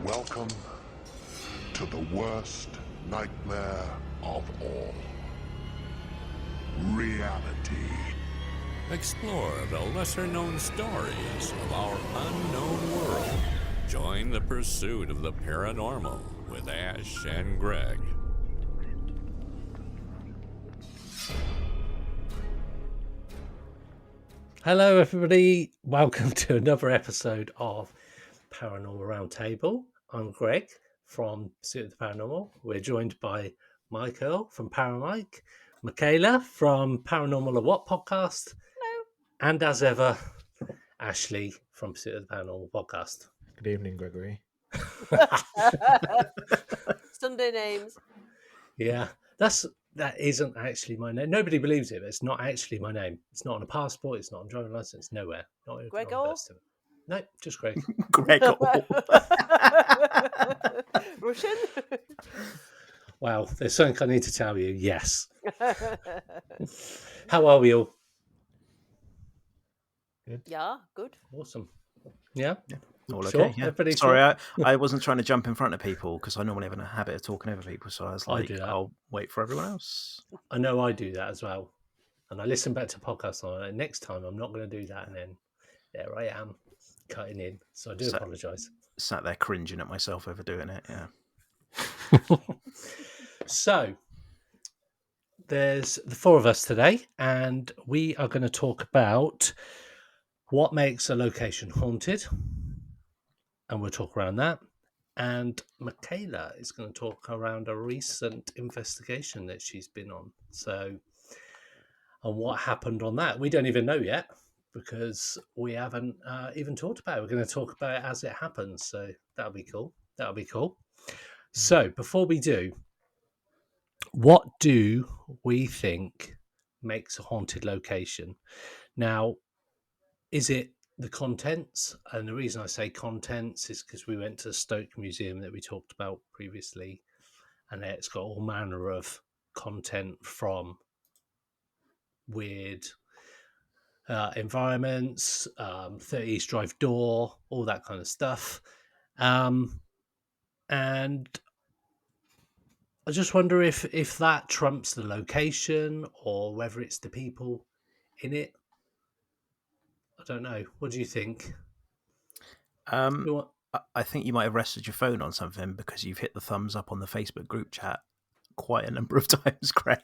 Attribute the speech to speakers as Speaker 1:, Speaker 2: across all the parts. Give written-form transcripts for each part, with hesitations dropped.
Speaker 1: Welcome to the worst nightmare of all. Reality.
Speaker 2: Explore the lesser-known stories of our unknown world. Join the pursuit of the paranormal with Ash and Greg.
Speaker 3: Hello, everybody. Welcome to another episode of Paranormal Roundtable. I'm Greg from Pursuit of the Paranormal. We're joined by Michael from Paramike, Michaela from Paranormal or What podcast,
Speaker 4: Hello.
Speaker 3: and as ever, Ashley from Pursuit of the Paranormal podcast.
Speaker 5: Good evening, Gregory.
Speaker 4: Sunday names.
Speaker 3: Yeah, that isn't actually my name. Nobody believes it, but it's not actually my name. It's not on a passport. It's not on a driving license. Nowhere. Not even on
Speaker 4: Gregor?
Speaker 3: birth certificate. No, just Greg.
Speaker 5: Gregor.
Speaker 4: Russian?
Speaker 3: Wow, there's something I need to tell you. Yes. How are we all?
Speaker 4: Yeah, good.
Speaker 3: Awesome. Yeah.
Speaker 5: All
Speaker 3: Sure,
Speaker 5: okay. Yeah.
Speaker 3: everybody
Speaker 5: Sorry,
Speaker 3: sure?
Speaker 5: I wasn't trying to jump in front of people because I normally have a habit of talking over people. So I was
Speaker 3: I
Speaker 5: like,
Speaker 3: do that.
Speaker 5: I'll wait for everyone else.
Speaker 3: I know I do that as well. And I listen back to podcasts on it. Next time I'm not going to do that. And then there I am cutting in. So I do
Speaker 5: So-
Speaker 3: apologise.
Speaker 5: Sat there cringing at myself over doing it. Yeah.
Speaker 3: So there's the four of us today, and we are going to talk about what makes a location haunted. And we'll talk around that. And Michaela is going to talk around a recent investigation that she's been on. So, and what happened on that. We don't even know yet because we haven't even talked about it. We're going to talk about it as it happens. So that'll be cool. That'll be cool. So before we do, what do we think makes a haunted location? Now, is it the contents? And the reason I say contents is because we went to the Stoke Museum that we talked about previously, and it's got all manner of content from weird environments, 30 East Drive door, all that kind of stuff. And I just wonder if that trumps the location or whether it's the people in it. I don't know. What do you think?
Speaker 5: I think you might have rested your phone on something because you've hit the thumbs up on the Facebook group chat quite a number of times, Greg.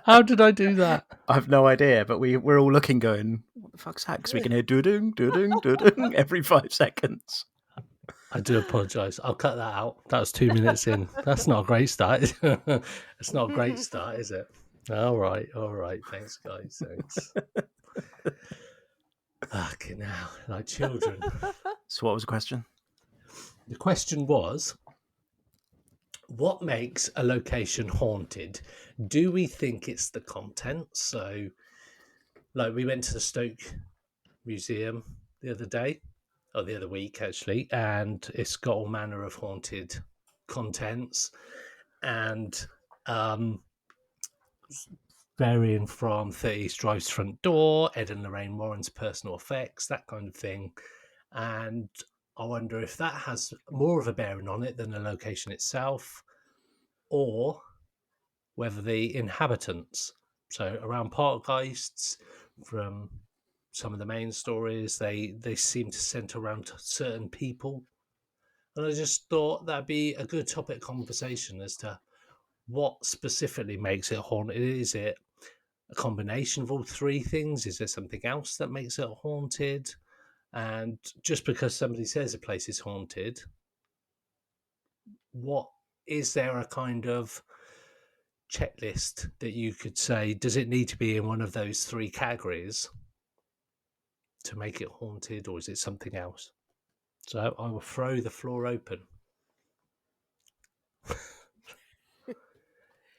Speaker 3: How did I do that?
Speaker 5: I have no idea, but we're all looking, going, "What the fuck's that?" Because we can hear doo-ding, doo-ding, doo-ding every 5 seconds.
Speaker 3: I do apologise. I'll cut that out. That was 2 minutes in. That's not a great start. It's not a great start, is it? All right. Thanks, guys. Thanks. Okay, now, like children.
Speaker 5: So, what was the question?
Speaker 3: The question was, what makes a location haunted? Do we think it's the content? So, like, we went to the Stoke Museum the other day, or the other week, actually, and it's got all manner of haunted contents. And varying from 30 East Drive's front door, Ed and Lorraine Warren's personal effects, that kind of thing. And I wonder if that has more of a bearing on it than the location itself, or whether the inhabitants. So around Parkgeists, from some of the main stories, they seem to centre around certain people. And I just thought that'd be a good topic of conversation as to what specifically makes it haunted. Is it a combination of all three things? Is there something else that makes it haunted? And just because somebody says a place is haunted, what is there a kind of checklist that you could say, does it need to be in one of those three categories to make it haunted, or is it something else? So I will throw the floor open.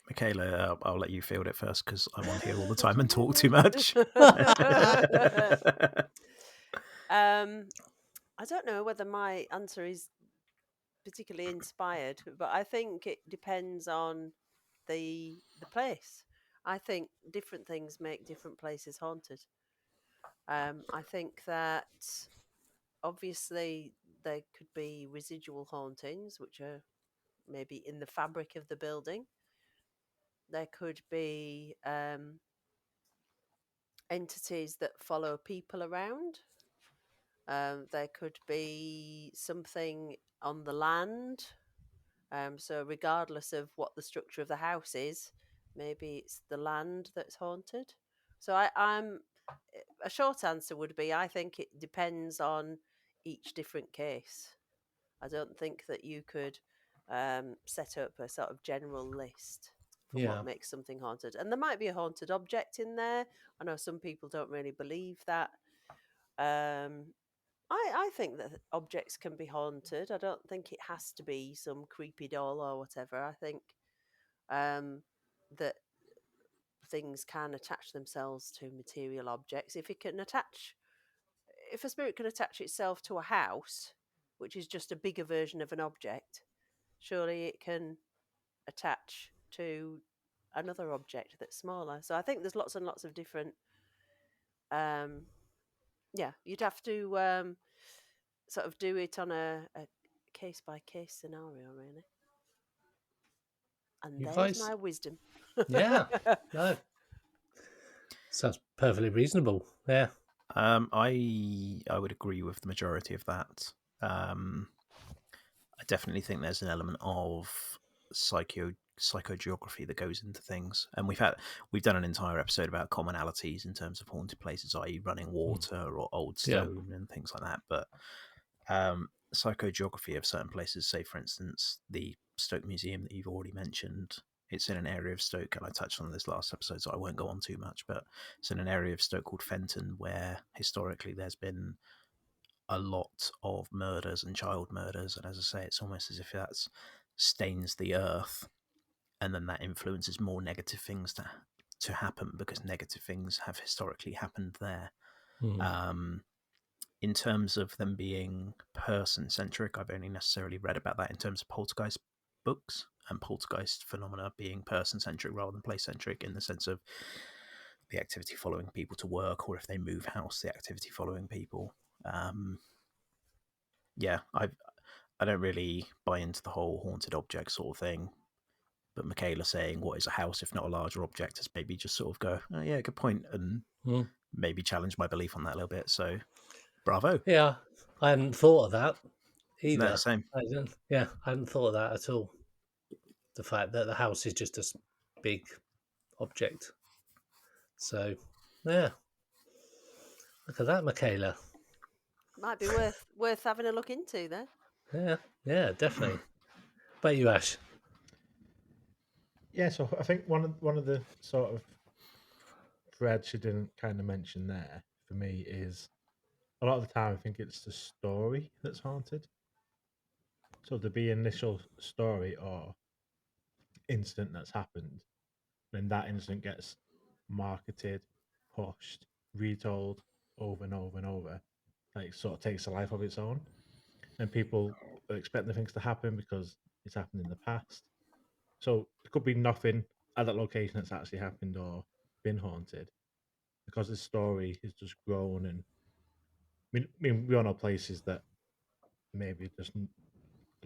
Speaker 5: Michaela, I'll let you field it first because I'm on here all the time and talk too much.
Speaker 4: I don't know whether my answer is particularly inspired, but I think it depends on the place. I think different things make different places haunted. I think that obviously there could be residual hauntings, which are maybe in the fabric of the building. There could be entities that follow people around. There could be something on the land. So regardless of what the structure of the house is, maybe it's the land that's haunted. So I'm a short answer would be I think it depends on each different case. I don't think that you could set up a sort of general list for
Speaker 3: Yeah.
Speaker 4: what makes something haunted. And there might be a haunted object in there. I know some people don't really believe that. I think that objects can be haunted. I don't think it has to be some creepy doll or whatever. I think that things can attach themselves to material objects. If a spirit can attach itself to a house, which is just a bigger version of an object, surely it can attach to another object that's smaller. So I think there's lots and lots of different. You'd have to sort of do it on a case by case scenario, really. And
Speaker 3: You
Speaker 4: there's
Speaker 3: guys?
Speaker 4: my wisdom.
Speaker 3: Yeah. No. Sounds perfectly reasonable. Yeah.
Speaker 5: I would agree with the majority of that. I definitely think there's an element of psychogeography that goes into things, and we've done an entire episode about commonalities in terms of haunted places, i.e., running water or old stone and things like that. But psychogeography of certain places, say for instance the Stoke Museum that you've already mentioned, it's in an area of Stoke, and I touched on this last episode, so I won't go on too much, but it's in an area of Stoke called Fenton, where historically there's been a lot of murders and child murders, and as I say, it's almost as if that stains the earth, and then that influences more negative things to happen, because negative things have historically happened there. In terms of them being person-centric, I've only necessarily read about that in terms of poltergeist books, and poltergeist phenomena being person-centric rather than place-centric, in the sense of the activity following people to work, or if they move house, the activity following people. I don't really buy into the whole haunted object sort of thing. But Michaela saying, what is a house if not a larger object, has maybe just sort of go, oh yeah, good point, and maybe challenge my belief on that a little bit. So, bravo.
Speaker 3: Yeah, I hadn't thought of that either.
Speaker 5: No, same.
Speaker 3: I hadn't thought of that at all. The fact that the house is just a big object. So, yeah. Look at that, Michaela.
Speaker 4: Might be worth having a look into there.
Speaker 3: Yeah, definitely. But you, Ash?
Speaker 6: Yeah, so I think one of the sort of threads you didn't kind of mention there for me is a lot of the time I think it's the story that's haunted. So there'll be initial story or incident that's happened, then that incident gets marketed, pushed, retold over and over and over. Like sort of takes a life of its own. And people are expecting things to happen because it's happened in the past. So it could be nothing at that location that's actually happened or been haunted, because the story has just grown. And I mean, we all know places that maybe just a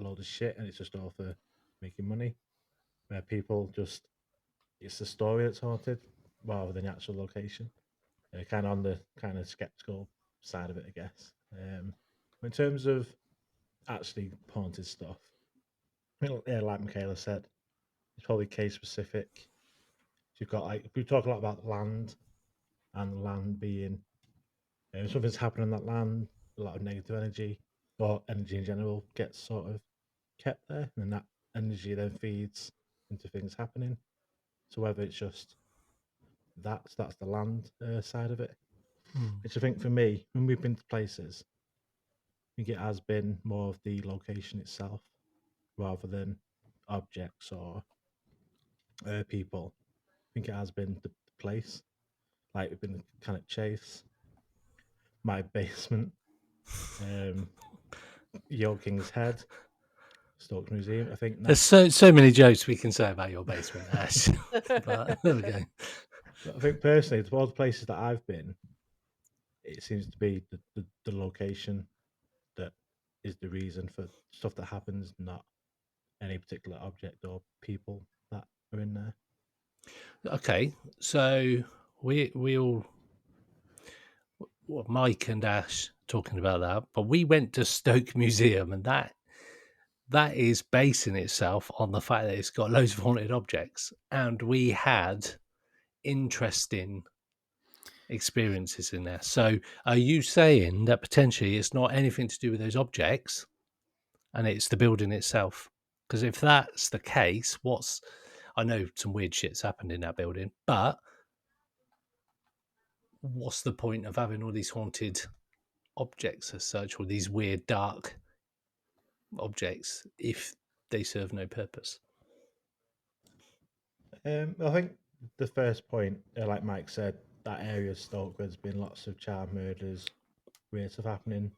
Speaker 6: load of shit and it's just all for making money, where people just, it's the story that's haunted rather than the actual location. Kind of on the kind of skeptical side of it, I guess. In terms of actually haunted stuff, I mean, yeah, like Michaela said, it's probably case specific. You've got, like, we talk a lot about land, and the land being, something's happening on that land, a lot of negative energy, or energy in general, gets sort of kept there, and that energy then feeds into things happening. So whether it's just that's the land side of it, which I think for me, when we've been to places, I think it has been more of the location itself rather than objects or people. I think it has been the place. Like we've been to Cannock Chase, my basement, Yo King's Head, Stoke Museum. I think
Speaker 3: There's so many jokes we can say about your basement, Ash. But there we go.
Speaker 6: But I think personally, of all the places that I've been, it seems to be the location is the reason for stuff that happens, not any particular object or people that are in there.
Speaker 3: Okay, so we all, well, Mike and Ash talking about that, but we went to Stoke Museum, and that is basing itself on the fact that it's got loads of haunted objects, and we had interesting experiences in there. So, are you saying that potentially it's not anything to do with those objects, and it's the building itself? Because if that's the case, I know some weird shit's happened in that building, but what's the point of having all these haunted objects as such, or these weird dark objects, if they serve no purpose?
Speaker 6: I think the first point, like Mike said, that area of Stoke where there's been lots of child murders, weird stuff happening.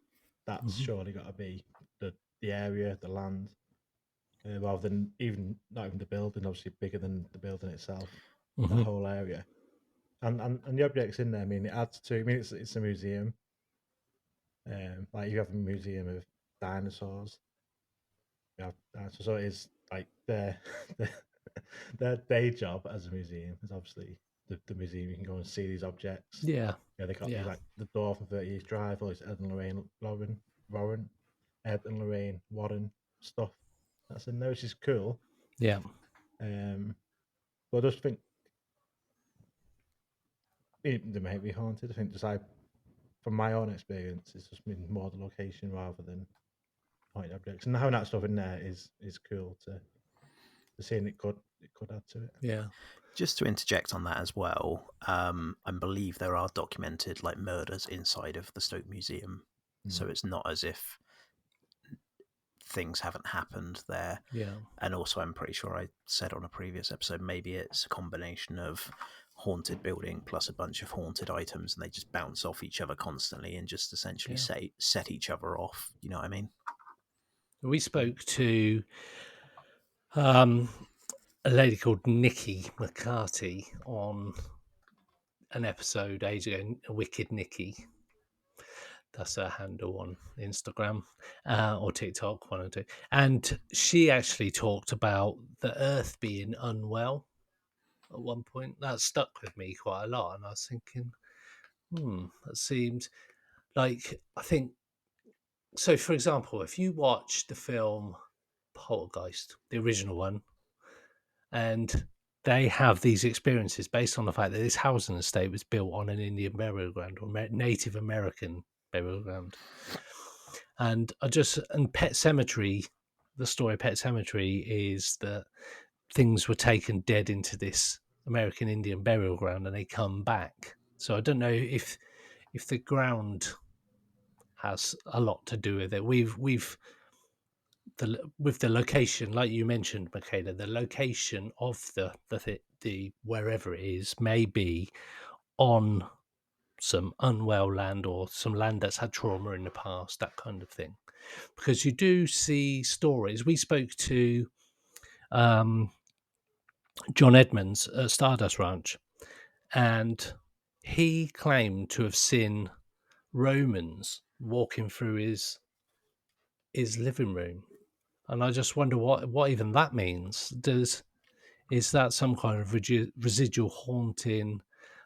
Speaker 6: That's surely got to be the area, the land, rather than not even the building. Obviously, bigger than the building itself. The whole area, and the objects in there. I mean, it adds to. I mean, it's a museum. Like you have a museum of dinosaurs. You have dinosaurs, so it is like their their day job as a museum is obviously the museum. You can go and see these objects.
Speaker 3: Yeah,
Speaker 6: Yeah, they got
Speaker 3: yeah.
Speaker 6: like the door from 30 Years Drive, all this Ed and Lorraine Warren stuff that's in there, which is cool.
Speaker 3: Yeah.
Speaker 6: But I just think they might be haunted. I think from my own experience, it's just been more the location rather than haunted objects. And having that stuff in there is cool to see, and it could add to it.
Speaker 3: Yeah.
Speaker 5: Just to interject on that as well, I believe there are documented like murders inside of the Stoke Museum, so it's not as if things haven't happened there.
Speaker 3: Yeah.
Speaker 5: And also, I'm pretty sure I said on a previous episode, maybe it's a combination of haunted building plus a bunch of haunted items, and they just bounce off each other constantly and just essentially set each other off. You know what I mean?
Speaker 3: We spoke to a lady called Nikki McCarty on an episode age ago, Wicked Nikki. That's her handle on Instagram or TikTok, one or two. And she actually talked about the Earth being unwell at one point. That stuck with me quite a lot. And I was thinking, that seems like, I think, so for example, if you watch the film Poltergeist, the original one, and they have these experiences based on the fact that this housing estate was built on an Indian burial ground or Native American burial ground. And Pet Cemetery, the story of Pet Cemetery is that things were taken dead into this American Indian burial ground and they come back. So I don't know if the ground has a lot to do with it. With the location, like you mentioned, Michaela, the location of the wherever it is may be on some unwell land or some land that's had trauma in the past, that kind of thing. Because you do see stories. We spoke to John Edmonds at Stardust Ranch, and he claimed to have seen Romans walking through his living room. And I just wonder what even that means. Is that some kind of residual haunting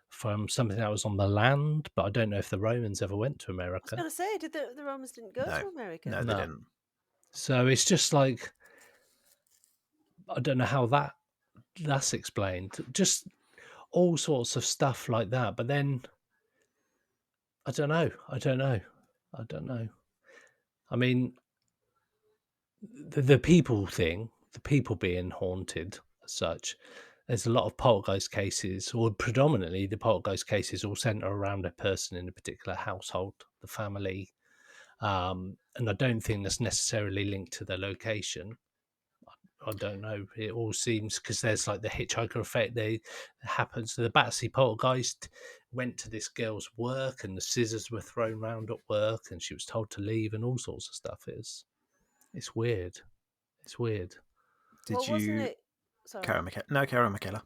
Speaker 3: from something that was on the land? But I don't know if the Romans ever went to
Speaker 4: I was
Speaker 3: America.
Speaker 4: going to say, did the Romans didn't go to America?
Speaker 5: No, they didn't.
Speaker 3: So it's just like, I don't know how that's explained. Just all sorts of stuff like that. But then I don't know. I mean, the people thing, the people being haunted as such, there's a lot of poltergeist cases, or predominantly the poltergeist cases all centre around a person in a particular household, the family. And I don't think that's necessarily linked to the location. I don't know. It all seems, because there's like the hitchhiker effect. They happens. The Batsy poltergeist went to this girl's work, and the scissors were thrown around at work, and she was told to leave, and all sorts of stuff. It's weird. It's weird.
Speaker 4: Wasn't it? Sorry.
Speaker 5: Carol Michaela.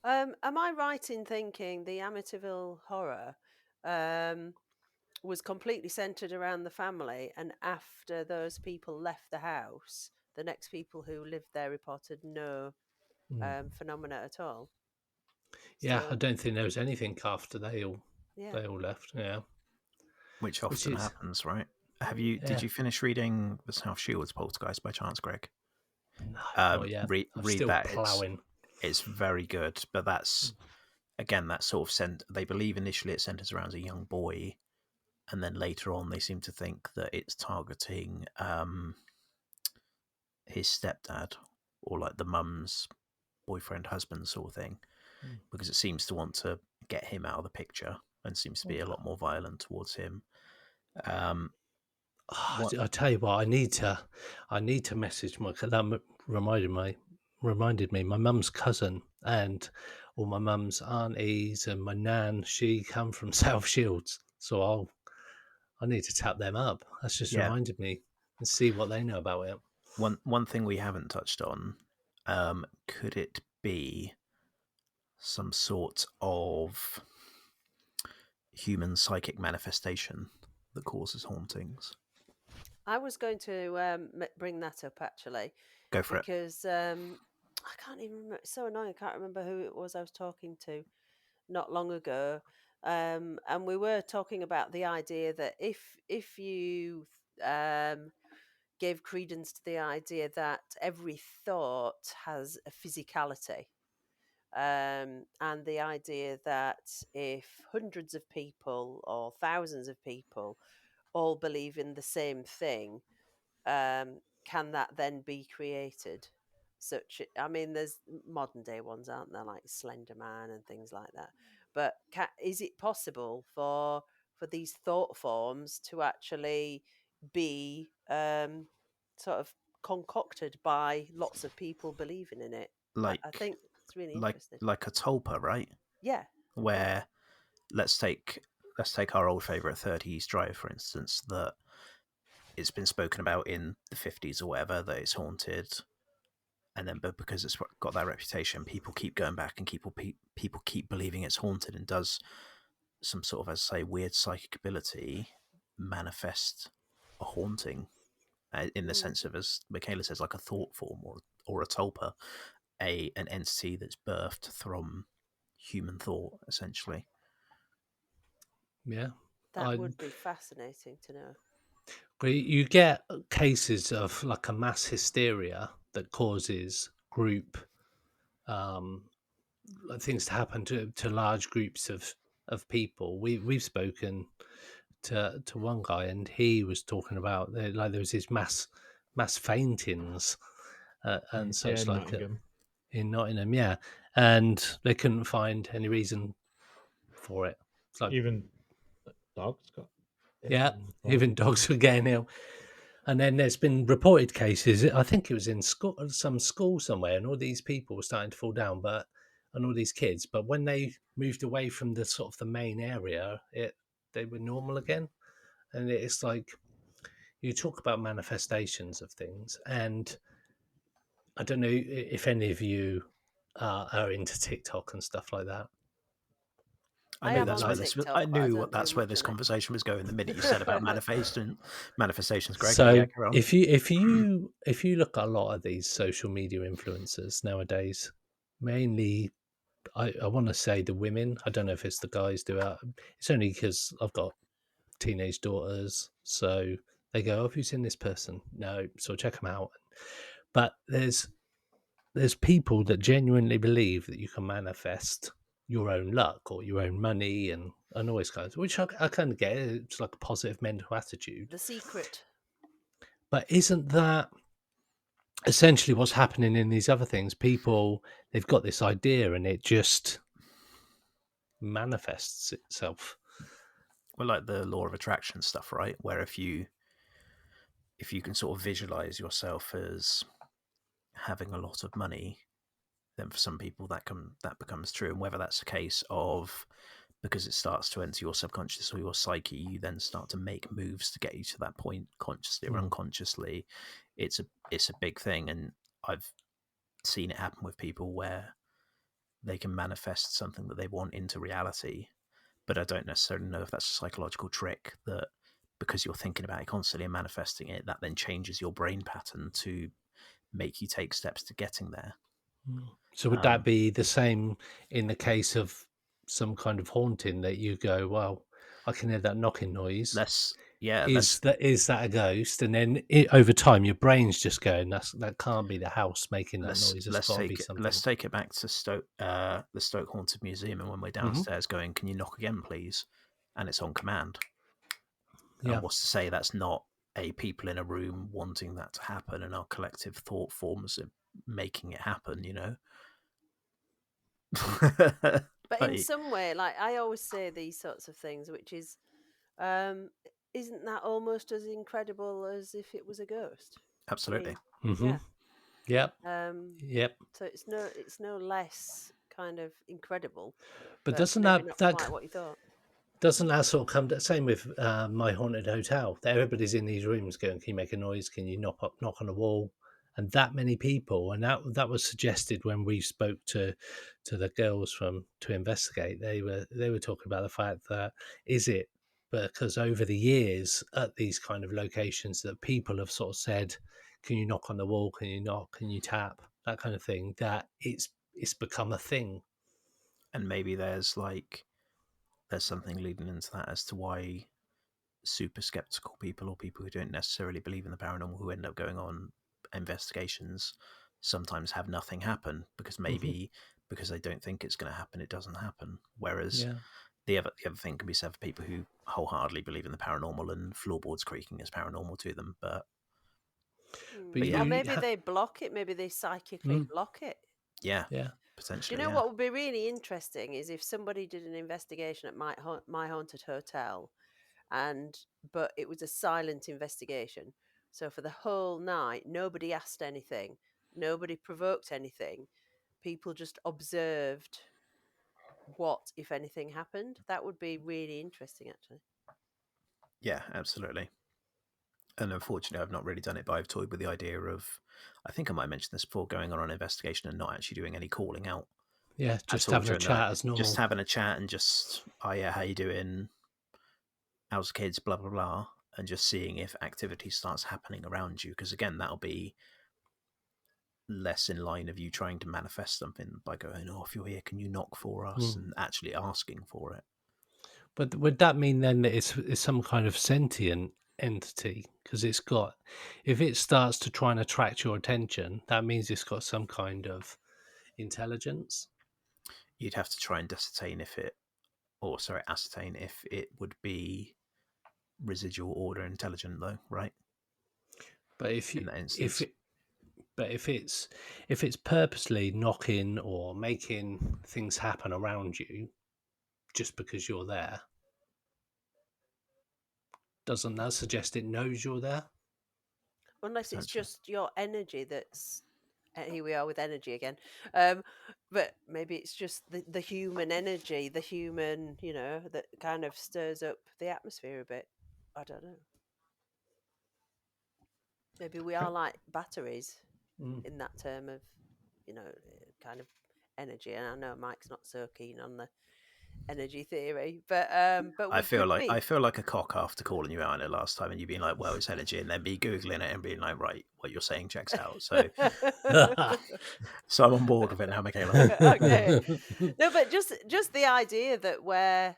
Speaker 4: Am I right in thinking the Amityville Horror was completely centered around the family, and after those people left the house, the next people who lived there reported no phenomena at all.
Speaker 3: Yeah, I
Speaker 4: So
Speaker 3: don't think there was anything after
Speaker 4: yeah,
Speaker 3: they all left. Yeah,
Speaker 5: which
Speaker 3: which
Speaker 5: often
Speaker 3: is
Speaker 5: happens, right? Did
Speaker 3: yeah,
Speaker 5: you finish reading the South Shields Poltergeist by chance, Greg?
Speaker 3: no, not yet. I'm
Speaker 5: Read
Speaker 3: still
Speaker 5: that.
Speaker 3: ploughing.
Speaker 5: It's very good, but that's again that sort of they believe initially it centers around a young boy, and then later on they seem to think that it's targeting his stepdad or like the mum's boyfriend husband sort of thing, because it seems to want to get him out of the picture and seems to be a lot more violent towards him. What
Speaker 3: I tell you what, I need to message my. That reminded me, my mum's cousin and all my mum's aunties and my nan. She come from South Shields, so I need to tap them up. That's just
Speaker 5: yeah,
Speaker 3: reminded me and see what they know about it.
Speaker 5: one thing we haven't touched on, could it be some sort of human psychic manifestation that causes hauntings?
Speaker 4: I was going to bring that up actually,
Speaker 5: Go for it.
Speaker 4: because I can't even remember. It's so annoying. I can't remember who it was I was talking to not long ago, and we were talking about the idea that if you um, gave credence to the idea that every thought has a physicality, and the idea that if hundreds of people or thousands of people all believe in the same thing, can that then be created? I mean, there's modern day ones, aren't there, like Slender Man and things like that. But is it possible for these thought forms to actually be sort of concocted by lots of people believing in it? I
Speaker 5: Like
Speaker 4: think it's really interesting.
Speaker 5: like a tulpa, right?
Speaker 4: Yeah, yeah.
Speaker 5: Where let's take our old favorite 30s drive, for instance, that it's been spoken about in the 50s or whatever that it's haunted, and then but because it's got that reputation, people keep going back and people keep believing it's haunted, and does some sort of, as I say, weird psychic ability manifest a haunting, in the
Speaker 4: Mm.
Speaker 5: sense of, as Michaela says, like a thought form or a tulpa, an entity that's birthed from human thought, essentially.
Speaker 3: Yeah,
Speaker 4: That
Speaker 3: I
Speaker 4: would be fascinating to know.
Speaker 3: you get cases of like a mass hysteria that causes group um, like things to happen to large groups of people. We've spoken to one guy, and he was talking about like there was these mass faintings and
Speaker 6: Yeah,
Speaker 3: such like
Speaker 6: Nottingham.
Speaker 3: in Nottingham, yeah, and they couldn't find any reason for it. It's like,
Speaker 6: Even dogs got ill
Speaker 3: yeah,
Speaker 6: before.
Speaker 3: even dogs were getting ill. And then there's been reported cases. I think it was in school, some school somewhere, and all these people were starting to fall down, and all these kids. But when they moved away from the sort of the main area, they were normal again. And it's like you talk about manifestations of things, and I don't know if any of you are into TikTok and stuff like that.
Speaker 5: I
Speaker 4: I
Speaker 5: knew
Speaker 4: am
Speaker 5: that's
Speaker 4: on
Speaker 5: where
Speaker 3: Like,
Speaker 5: this.
Speaker 4: TikTok,
Speaker 5: I
Speaker 4: but I
Speaker 5: knew
Speaker 4: don't do
Speaker 5: that's where
Speaker 4: much
Speaker 5: this
Speaker 4: on
Speaker 5: conversation was going. The minute you said about
Speaker 4: it.
Speaker 5: manifestations, Greg. But yeah,
Speaker 3: so
Speaker 5: carry on.
Speaker 3: if you look at a lot of these social media influencers nowadays, mainly I want to say the women. I don't know if it's the guys do it. It's only because I've got teenage daughters, so they go, "Oh, have you seen this person?" No, so check them out. But there's people that genuinely believe that you can manifest your own luck or your own money and all these kinds, which I kind of get. It's like a positive mental attitude.
Speaker 4: The Secret.
Speaker 3: But isn't that essentially what's happening in these other things? People, they've got this idea and it just manifests itself.
Speaker 5: Well, like the law of attraction stuff, right? Where if you can sort of visualize yourself as having a lot of money, then for some people that becomes true. And whether that's a case of because it starts to enter your subconscious or your psyche, you then start to make moves to get you to that point, consciously or
Speaker 3: Mm.
Speaker 5: unconsciously. It's a big thing, and I've seen it happen with people where they can manifest something that they want into reality, but I don't necessarily know if that's a psychological trick that because you're thinking about it constantly and manifesting it, that then changes your brain pattern to make you take steps to getting there.
Speaker 3: So would that be the same in the case of some kind of haunting that you go, well, I can hear that knocking noise.
Speaker 5: Let's yeah,
Speaker 3: Is that a ghost? And then over time, your brain's just going, that can't be the house making that noise. It's got to be something.
Speaker 5: let's take it back to Stoke, the Stoke Haunted Museum, and when we're downstairs going, can you knock again, please? And it's on command.
Speaker 3: Yeah.
Speaker 5: And what's to say that's not a people in a room wanting that to happen, and our collective thought forms of making it happen, you know?
Speaker 4: But in some way, like I always say these sorts of things, which is, isn't that almost as incredible as if it was a ghost?
Speaker 5: Absolutely.
Speaker 4: I mean, yeah.
Speaker 3: Yep.
Speaker 4: Yep. So it's no less kind of incredible,
Speaker 3: But
Speaker 4: but
Speaker 3: doesn't
Speaker 4: maybe
Speaker 3: that
Speaker 4: not quite what you thought.
Speaker 3: doesn't that sort of come to same with my haunted hotel? Everybody's in these rooms going, "Can you make a noise? Can you knock on a wall?" And that many people, and that was suggested when we spoke to the girls from to investigate. They were talking about the fact that is it because over the years at these kind of locations that people have sort of said, "Can you knock on the wall? Can you knock? Can you tap?" That kind of thing. That it's become a thing.
Speaker 5: And maybe there's something leading into that as to why super skeptical people or people who don't necessarily believe in the paranormal who end up going on investigations sometimes have nothing happen because maybe because they don't think it's going to happen, it doesn't happen. Whereas the other thing can be said for people who wholeheartedly believe in the paranormal and floorboards creaking is paranormal to them. But
Speaker 3: you,
Speaker 4: or maybe they block it. Maybe they psychically block it.
Speaker 5: yeah,
Speaker 3: yeah.
Speaker 4: Do
Speaker 5: potentially.
Speaker 4: you know what would be really interesting is if somebody did an investigation at my haunted hotel, but it was a silent investigation. So for the whole night, nobody asked anything, nobody provoked anything. People just observed what, if anything, happened. That would be really interesting, actually.
Speaker 5: Yeah, absolutely. And unfortunately, I've not really done it, but I've toyed with the idea of, I think I might mention this before, going on an investigation and not actually doing any calling out.
Speaker 3: Yeah, just
Speaker 5: all
Speaker 3: having a
Speaker 5: during the night.
Speaker 3: chat as normal.
Speaker 5: Just having a chat and just, oh yeah, how you doing? How's the kids? Blah, blah, blah. And just seeing if activity starts happening around you. Because again, that'll be less in line of you trying to manifest something by going, oh, if you're here, can you knock for us? And actually asking for it.
Speaker 3: But would that mean then that it's some kind of sentient entity? Because it's got, if it starts to try and attract your attention, that means it's got some kind of intelligence.
Speaker 5: You'd have to try and ascertain if it would be residual order intelligent, though, right?
Speaker 3: But if
Speaker 5: in that instance,
Speaker 3: if it's purposely knocking or making things happen around you just because you're there, doesn't that suggest it knows you're there?
Speaker 4: Unless it's
Speaker 5: potentially.
Speaker 4: just your energy that's. Here we are with energy again. But maybe it's just the human energy, the human, that kind of stirs up the atmosphere a bit. I don't know. Maybe we are like batteries in that term of, kind of energy. And I know Mike's not so keen on the energy theory, but
Speaker 5: I
Speaker 4: we
Speaker 5: feel
Speaker 4: could
Speaker 5: like
Speaker 4: be.
Speaker 5: I feel like a cock after calling you out on it last time, and you being like, "Well, it's energy," and then be googling it and being like, "Right, what you're saying checks out." So, so I'm on board with it now, Michaela.
Speaker 4: Okay. No, but just the idea that we're.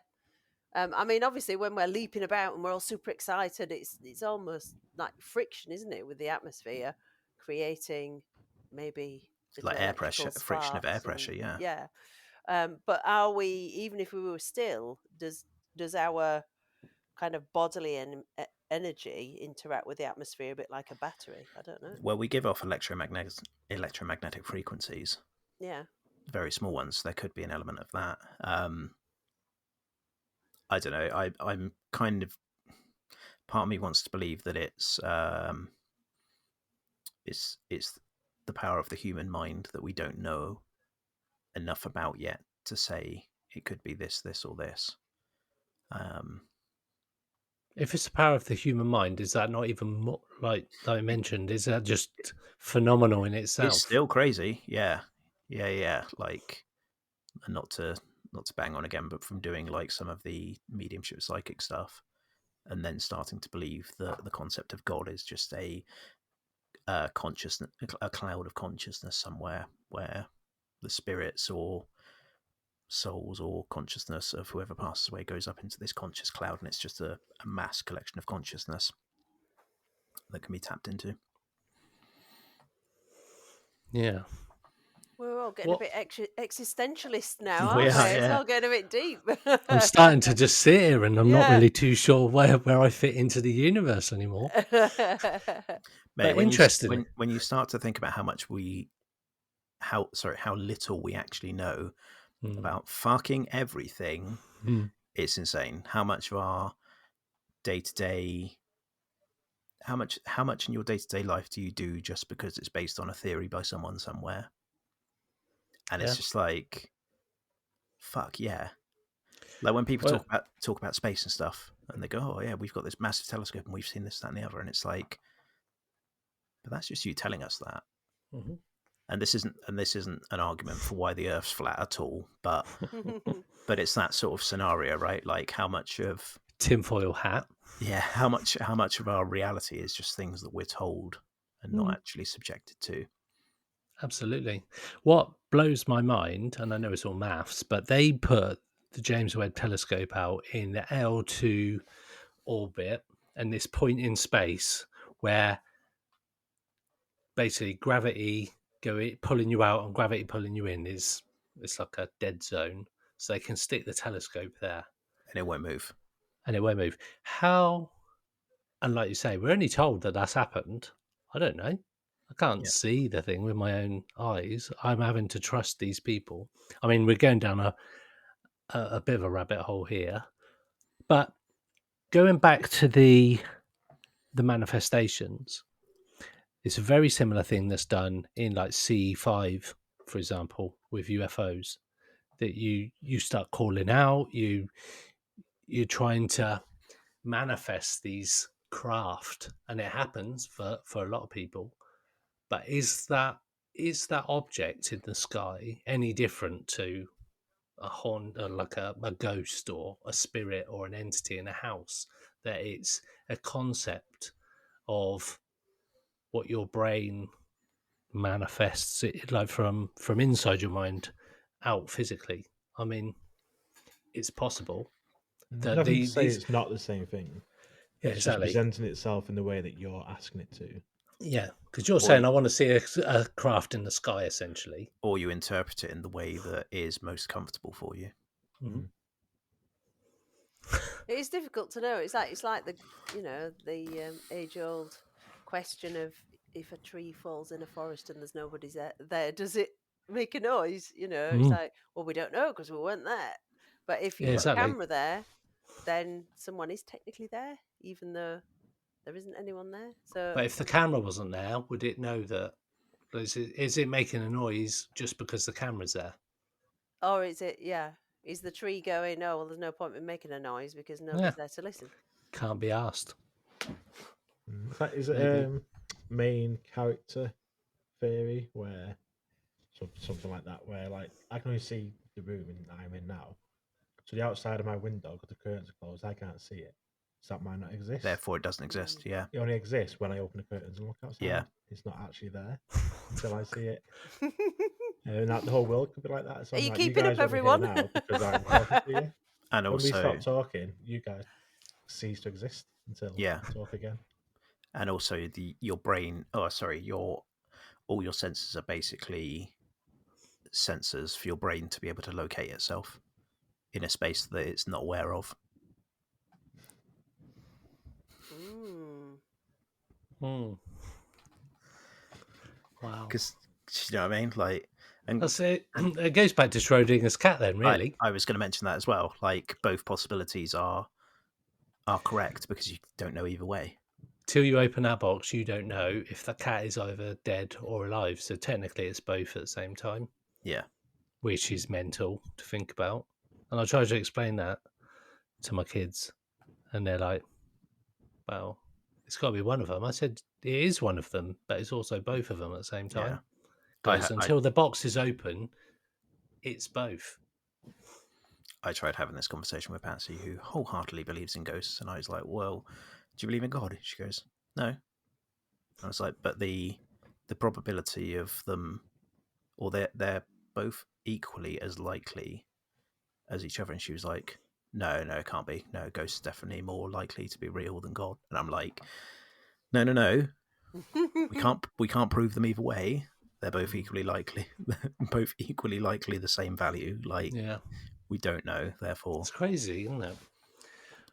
Speaker 4: I mean, obviously, when we're leaping about and we're all super excited, it's almost like friction, isn't it, with the atmosphere, creating maybe little
Speaker 5: Like air pressure,
Speaker 4: electrical
Speaker 5: friction of air
Speaker 4: sparks
Speaker 5: pressure.
Speaker 4: and
Speaker 5: Yeah,
Speaker 4: yeah. But are we, even if we were still, does our kind of bodily energy interact with the atmosphere a bit like a battery? I don't know.
Speaker 5: well, we give off electromagnetic frequencies,
Speaker 4: Yeah.
Speaker 5: very small ones. There could be an element of that. I don't know. I'm kind of, part of me wants to believe that it's the power of the human mind that we don't know enough about yet to say it could be this, this, or this.
Speaker 3: If it's the power of the human mind, is that not even more, like I mentioned? Is that just phenomenal in
Speaker 5: It's
Speaker 3: itself?
Speaker 5: still crazy, yeah. Like, not to not to bang on again, but from doing like some of the mediumship psychic stuff, and then starting to believe that the concept of God is just a consciousness, a cloud of consciousness somewhere where the spirits or souls or consciousness of whoever passes away goes up into this conscious cloud, and it's just a mass collection of consciousness that can be tapped into.
Speaker 3: Yeah.
Speaker 4: We're all getting
Speaker 3: What-
Speaker 4: a bit existentialist now,
Speaker 3: We
Speaker 4: aren't we?
Speaker 3: are,
Speaker 4: It's
Speaker 5: yeah.
Speaker 4: all getting a bit deep.
Speaker 3: I'm starting to just sit here and I'm not
Speaker 4: Yeah.
Speaker 3: really too sure where I fit into the universe anymore.
Speaker 5: Mate,
Speaker 3: But
Speaker 5: when
Speaker 3: interestingly,
Speaker 5: when you start to think about how little we actually know about fucking everything, it's insane. How much of our day-to-day, how much in your day-to-day life do you do just because it's based on a theory by someone somewhere? And it's
Speaker 3: Yeah.
Speaker 5: just like, fuck yeah. Like when people talk about space and stuff, and they go, "Oh yeah, we've got this massive telescope and we've seen this, that, and the other," and it's like, but that's just you telling us that.
Speaker 3: Mm-hmm.
Speaker 5: And this isn't an argument for why the Earth's flat at all, but it's that sort of scenario, right? Like how much of
Speaker 3: tinfoil hat.
Speaker 5: Yeah, how much of our reality is just things that we're told and not actually subjected to.
Speaker 3: Absolutely. What blows my mind, and I know it's all maths, but they put the James Webb Telescope out in the L2 orbit and this point in space where basically gravity pulling you out and gravity pulling you in it's like a dead zone. So they can stick the telescope there
Speaker 5: And it won't move.
Speaker 3: and it won't move. How, and like you say, we're only told that that's happened. I don't know. I can't see the thing with my own eyes. I'm having to trust these people. I mean, we're going down a bit of a rabbit hole here, but going back to the manifestations, it's a very similar thing that's done in like CE5, for example, with UFOs. That you start calling out, you're trying to manifest these craft, and it happens for a lot of people. But is that object in the sky any different to a haunt, or like a ghost or a spirit or an entity in a house? That it's a concept of what your brain manifests it like from inside your mind out physically. I mean, it's possible that
Speaker 6: Nothing to say
Speaker 3: these
Speaker 6: it's not the same thing.
Speaker 3: yeah,
Speaker 6: It's just
Speaker 3: exactly.
Speaker 6: presenting itself in the way that you're asking it to.
Speaker 3: Yeah, because you're saying I want to see a craft in the sky, essentially.
Speaker 5: Or you interpret it in the way that is most comfortable for you.
Speaker 3: Mm-hmm.
Speaker 4: It is difficult to know. It's like the the age old question of if a tree falls in a forest and there's nobody there, does it make a noise? It's like, well, we don't know because we weren't there. But if you've
Speaker 3: Yeah,
Speaker 4: got
Speaker 3: exactly.
Speaker 4: a camera there, then someone is technically there, even though there isn't anyone there. So,
Speaker 3: But if the camera wasn't there, would it know that? Is it making a noise just because the camera's there?
Speaker 4: or is it? Yeah, is the tree going? Oh, well, there's no point in making a noise because nobody's there to listen.
Speaker 3: Can't be asked.
Speaker 6: Is it main character theory where something like that, where like I can only see the room I'm in now, so the outside of my window, because the curtains are closed, I can't see it. So that might not exist.
Speaker 5: Therefore, it doesn't exist. Yeah.
Speaker 6: It only exists when I open the curtains and look outside.
Speaker 5: Yeah.
Speaker 6: It's not actually there until I see it. And the whole world could be like that. So
Speaker 4: Are
Speaker 6: I'm
Speaker 4: you
Speaker 6: like,
Speaker 4: keeping
Speaker 6: you
Speaker 4: up,
Speaker 6: guys over here
Speaker 4: everyone?
Speaker 6: now because I'm talking to you.
Speaker 5: And
Speaker 6: When we
Speaker 5: also,
Speaker 6: stop talking, you guys cease to exist until we talk again.
Speaker 5: And also your brain. Oh, sorry. All your senses are basically sensors for your brain to be able to locate itself in a space that it's not aware of.
Speaker 3: Wow.
Speaker 5: Because you know what I mean, like, and
Speaker 3: That's it. It goes back to Schrodinger's cat, then. Really,
Speaker 5: I was going to mention that as well. Like, both possibilities are correct because you don't know either way.
Speaker 3: Till you open that box, you don't know if the cat is either dead or alive. So technically, it's both at the same time.
Speaker 5: Yeah.
Speaker 3: Which is mental to think about. And I try to explain that to my kids, and they're like, well, it's got to be one of them. I said, it is one of them, but it's also both of them at the same time.
Speaker 5: Yeah.
Speaker 3: Because until the box is open, it's both.
Speaker 5: I tried having this conversation with Patsy, who wholeheartedly believes in ghosts, and I was like, "Well, do you believe in God?" She goes, "No." I was like, "But the probability of them, or they're both equally as likely as each other." And she was like, "No, it can't be. No, ghosts are definitely more likely to be real than God." And I'm like, "No. We can't prove them either way. They're both equally likely. Both equally likely the same value. Like,
Speaker 3: Yeah,
Speaker 5: we don't know. Therefore,
Speaker 3: it's crazy, isn't it?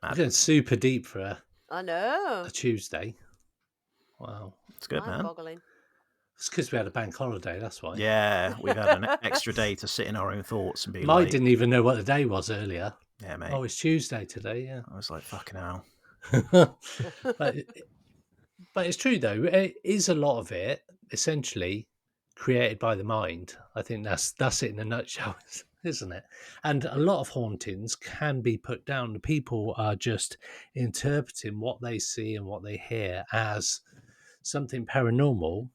Speaker 3: We're
Speaker 5: mad.
Speaker 3: going super deep for
Speaker 4: I know.
Speaker 3: a Tuesday. Wow.
Speaker 5: It's good, man.
Speaker 4: Mind-boggling.
Speaker 3: It's because we had a bank holiday, that's why.
Speaker 5: Yeah, we've had an extra day to sit in our own thoughts and be
Speaker 3: Mike
Speaker 5: like,
Speaker 3: didn't even know what the day was earlier.
Speaker 5: "Yeah, mate."
Speaker 3: Oh, it's Tuesday today, yeah.
Speaker 5: I was like, "Fucking hell."
Speaker 3: but, but it's true, though. It is a lot of it, essentially, created by the mind. I think that's it in a nutshell, isn't it? And a lot of hauntings can be put down. The people are just interpreting what they see and what they hear as something paranormal.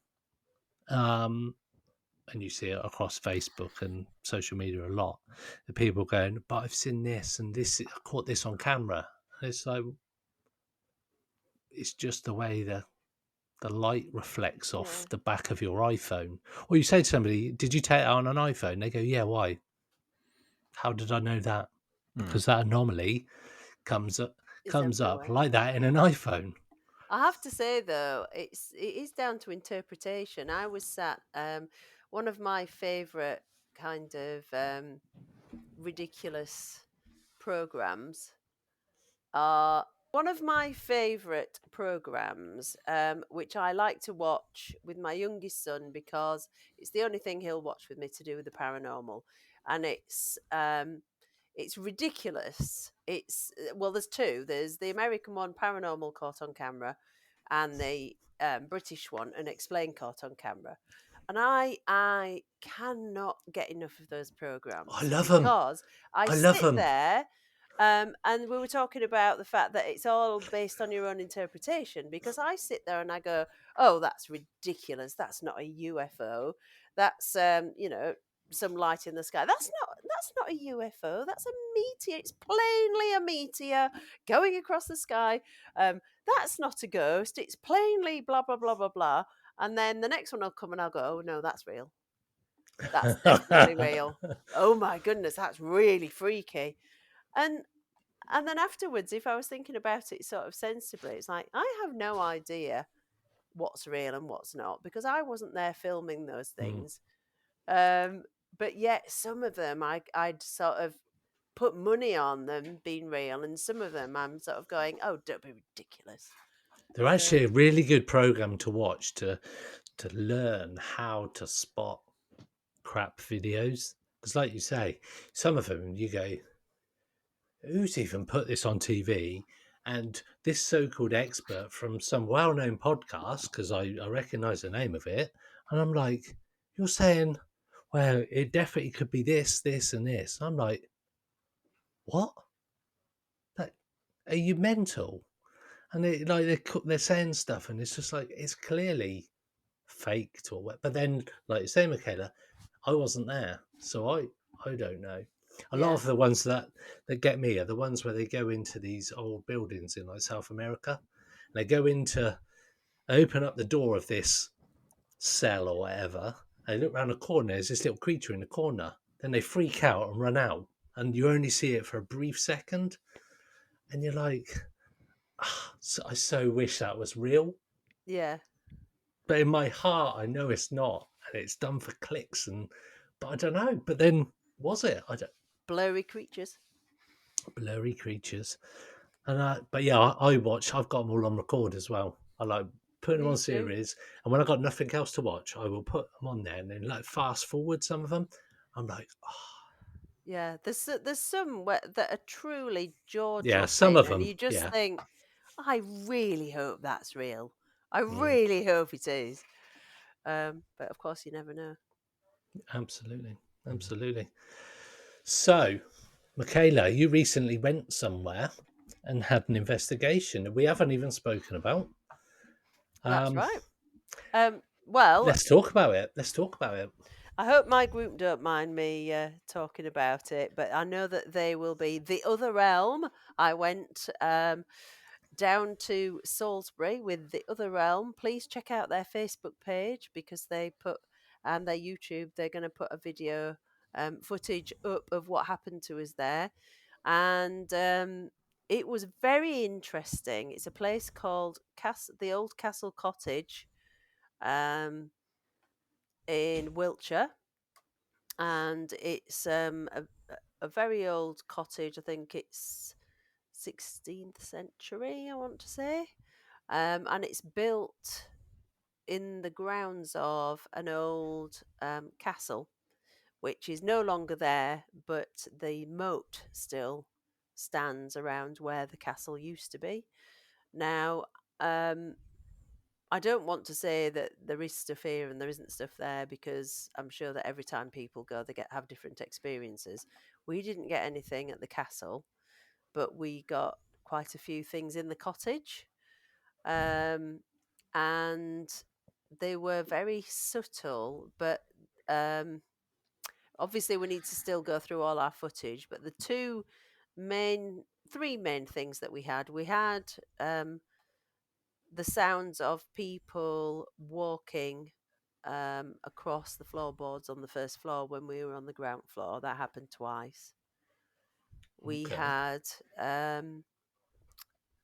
Speaker 3: And you see it across Facebook and social media a lot. The people going, "But I've seen this and this. I caught this on camera." And it's like it's just the way the light reflects off
Speaker 4: Yeah.
Speaker 3: the back of your iPhone. Or you say to somebody, "Did you take it on an iPhone?" They go, "Yeah, why?" How did I know that? Because that anomaly comes up
Speaker 4: It's
Speaker 3: comes up
Speaker 4: everywhere.
Speaker 3: like that in an iPhone.
Speaker 4: I have to say though, it is down to interpretation. I was sat one of my favourite kind of ridiculous programs are one of my favourite programs, which I like to watch with my youngest son because it's the only thing he'll watch with me to do with the paranormal, and it's ridiculous. It's well, there's two. There's the American one, Paranormal Caught on Camera, and the British one, An Explained Caught on Camera. And I cannot get enough of those
Speaker 3: I
Speaker 4: programs
Speaker 3: love them.
Speaker 4: because I
Speaker 3: I love
Speaker 4: sit
Speaker 3: them.
Speaker 4: there. And we were talking about the fact that it's all based on your own interpretation because I sit there and I go, oh, that's ridiculous. That's not a UFO. That's, some light in the sky. That's not a UFO. That's a meteor. It's plainly a meteor going across the sky. That's not a ghost. It's plainly blah blah blah blah blah. And then the next one will come and I'll go, oh no, that's real. That's definitely real. Oh my goodness, that's really freaky. And and then afterwards, if I was thinking about it sort of sensibly, it's like I have no idea what's real and what's not because I wasn't there filming those things. Um, but yet some of them I'd sort of put money on them being real, and some of them I'm sort of going, oh, don't be ridiculous.
Speaker 3: They're actually a really good program to watch to learn how to spot crap videos. Because, like you say, some of them you go, "Who's even put this on TV?" And this so-called expert from some well-known podcast, because I recognise the name of it, and I'm like, "You're saying, well, it definitely could be this, this, and this." I'm like, "What? Like, are you mental?" And they're saying stuff, and it's just like it's clearly faked or what. But then, like you say, Michaela, I wasn't there, so I don't know. A lot
Speaker 4: Yeah.
Speaker 3: of the ones that get me are the ones where they go into these old buildings in like South America. They go into, they open up the door of this cell or whatever. They look around the corner. There's this little creature in the corner. Then they freak out and run out, and you only see it for a brief second. And you're like, I so wish that was real.
Speaker 4: Yeah.
Speaker 3: But in my heart, I know it's not, and it's done for clicks. But I don't know. But then, was it? I don't.
Speaker 4: Blurry creatures.
Speaker 3: Blurry creatures, but yeah, I watch. I've got them all on record as well. I like putting them
Speaker 4: Me
Speaker 3: on
Speaker 4: too.
Speaker 3: series, and when I got nothing else to watch, I will put them on there and then like fast forward some of them. I'm like, oh,
Speaker 4: Yeah. There's some that are truly jaw
Speaker 3: yeah, some of
Speaker 4: dropping, and
Speaker 3: them,
Speaker 4: you just
Speaker 3: yeah,
Speaker 4: think, I really hope that's real. I
Speaker 3: mm,
Speaker 4: really hope it is. But of course, you never know.
Speaker 3: absolutely, absolutely. So, Michaela, you recently went somewhere and had an investigation that we haven't even spoken about.
Speaker 4: That's
Speaker 3: Um,
Speaker 4: right. Well,
Speaker 3: let's talk about it. Let's talk about it.
Speaker 4: I hope my group don't mind me talking about it, but I know that they will be. The Other Realm, I went down to Salisbury with The Other Realm. Please check out their Facebook page because they put, and their YouTube, they're going to put a video footage up of what happened to us there. And it was very interesting. It's a place called the Old Castle Cottage in Wiltshire. And it's a very old cottage. I think it's 16th century, I want to say. And it's built in the grounds of an old castle, which is no longer there, but the moat still stands around where the castle used to be. Now, I don't want to say that there is stuff here and there isn't stuff there, because I'm sure that every time people go, they have different experiences. We didn't get anything at the castle, but we got quite a few things in the cottage. And they were very subtle, but obviously we need to still go through all our footage. But the three main things that we had the sounds of people walking across the floorboards on the first floor when we were on the ground floor. That happened twice. We
Speaker 3: Okay.
Speaker 4: had a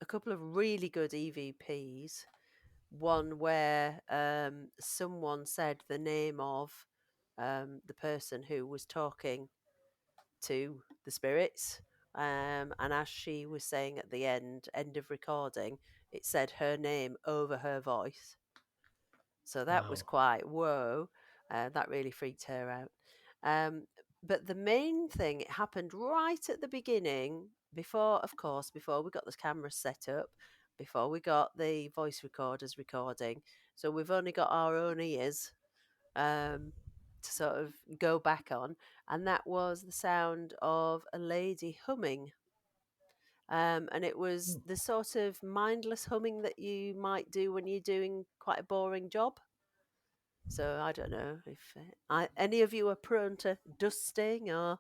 Speaker 4: couple of really good EVPs. One where someone said the name of the person who was talking to the spirits. And as she was saying at the end of recording, it said her name over her voice. So that was
Speaker 3: Wow.
Speaker 4: quite whoa. That really freaked her out. But the main thing, it happened right at the beginning, before we got the cameras set up, before we got the voice recorders recording. So we've only got our own ears to sort of go back on. And that was the sound of a lady humming. And it was the sort of mindless humming that you might do when you're doing quite a boring job. So I don't know if any of you are prone to dusting or,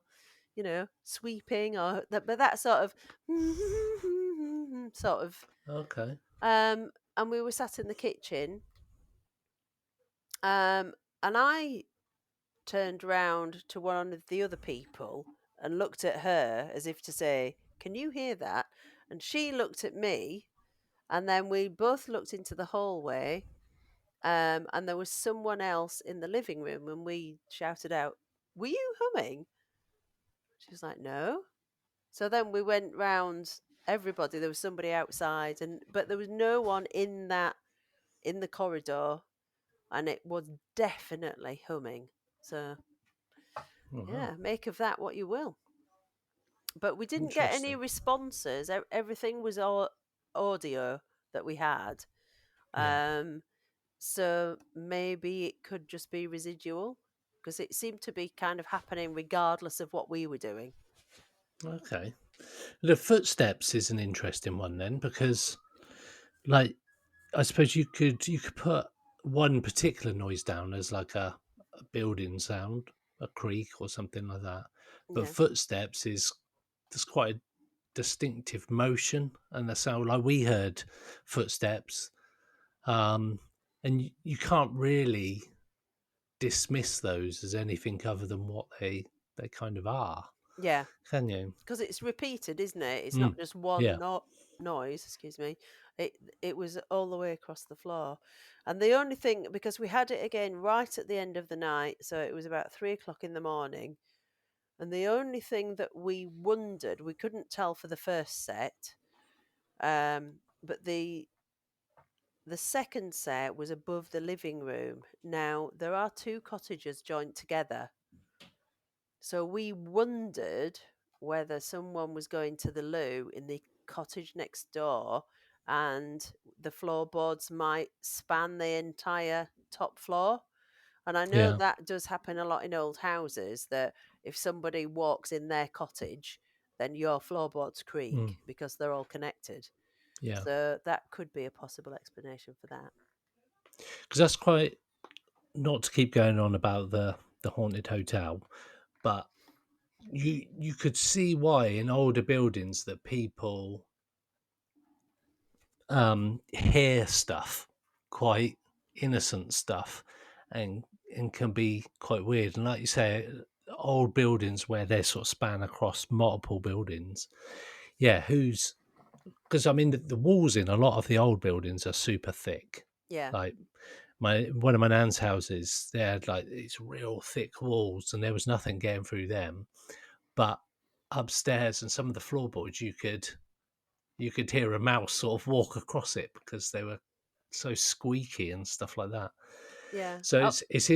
Speaker 4: sweeping or that, but that sort of sort of.
Speaker 3: Okay.
Speaker 4: And we were sat in the kitchen, and I turned round to one of the other people and looked at her as if to say, "Can you hear that?" And she looked at me, and then we both looked into the hallway. And there was someone else in the living room, and we shouted out, "Were you humming?" She was like, "No." So then we went round everybody. There was somebody outside, but there was no one in the corridor, and it was definitely humming. So
Speaker 3: Oh,
Speaker 4: yeah,
Speaker 3: wow.
Speaker 4: make of that what you will. But we didn't get any
Speaker 3: Interesting.
Speaker 4: responses. Everything was all audio that we had.
Speaker 3: Yeah.
Speaker 4: So maybe it could just be residual, because it seemed to be kind of happening regardless of what we were doing.
Speaker 3: Okay. The footsteps is an interesting one then, because, like, I suppose you could put one particular noise down as like a building sound, a creak or something like that. But
Speaker 4: Yeah.
Speaker 3: footsteps is there's quite a distinctive motion and the sound. Like we heard footsteps, and you can't really dismiss those as anything other than what they kind of are,
Speaker 4: Yeah.
Speaker 3: can you?
Speaker 4: Because it's repeated, isn't it? It's
Speaker 3: Mm.
Speaker 4: not just one
Speaker 3: Yeah.
Speaker 4: noise, excuse me. It was all the way across the floor. And the only thing, because we had it again right at the end of the night, so it was about 3 o'clock in the morning. And the only thing that we wondered, we couldn't tell for the first set, but the second set was above the living room. Now, there are two cottages joined together. So we wondered whether someone was going to the loo in the cottage next door, and the floorboards might span the entire top floor. And I know
Speaker 3: Yeah.
Speaker 4: that does happen a lot in old houses, that if somebody walks in their cottage, then your floorboards
Speaker 3: Mm.
Speaker 4: creak because they're all connected.
Speaker 3: Yeah.
Speaker 4: So that could be a possible explanation for that.
Speaker 3: Because that's quite, not to keep going on about the haunted hotel, but you could see why in older buildings that people hear stuff, quite innocent stuff, and can be quite weird. And like you say, old buildings where they sort of span across multiple buildings. Yeah, because I mean the walls in a lot of the old buildings are super thick.
Speaker 4: Yeah.
Speaker 3: Like one of my nan's houses, they had like these real thick walls, and there was nothing getting through them. But upstairs and some of the floorboards, you could hear a mouse sort of walk across it because they were so squeaky and stuff like that.
Speaker 4: Yeah.
Speaker 3: So
Speaker 4: Oh,
Speaker 3: it's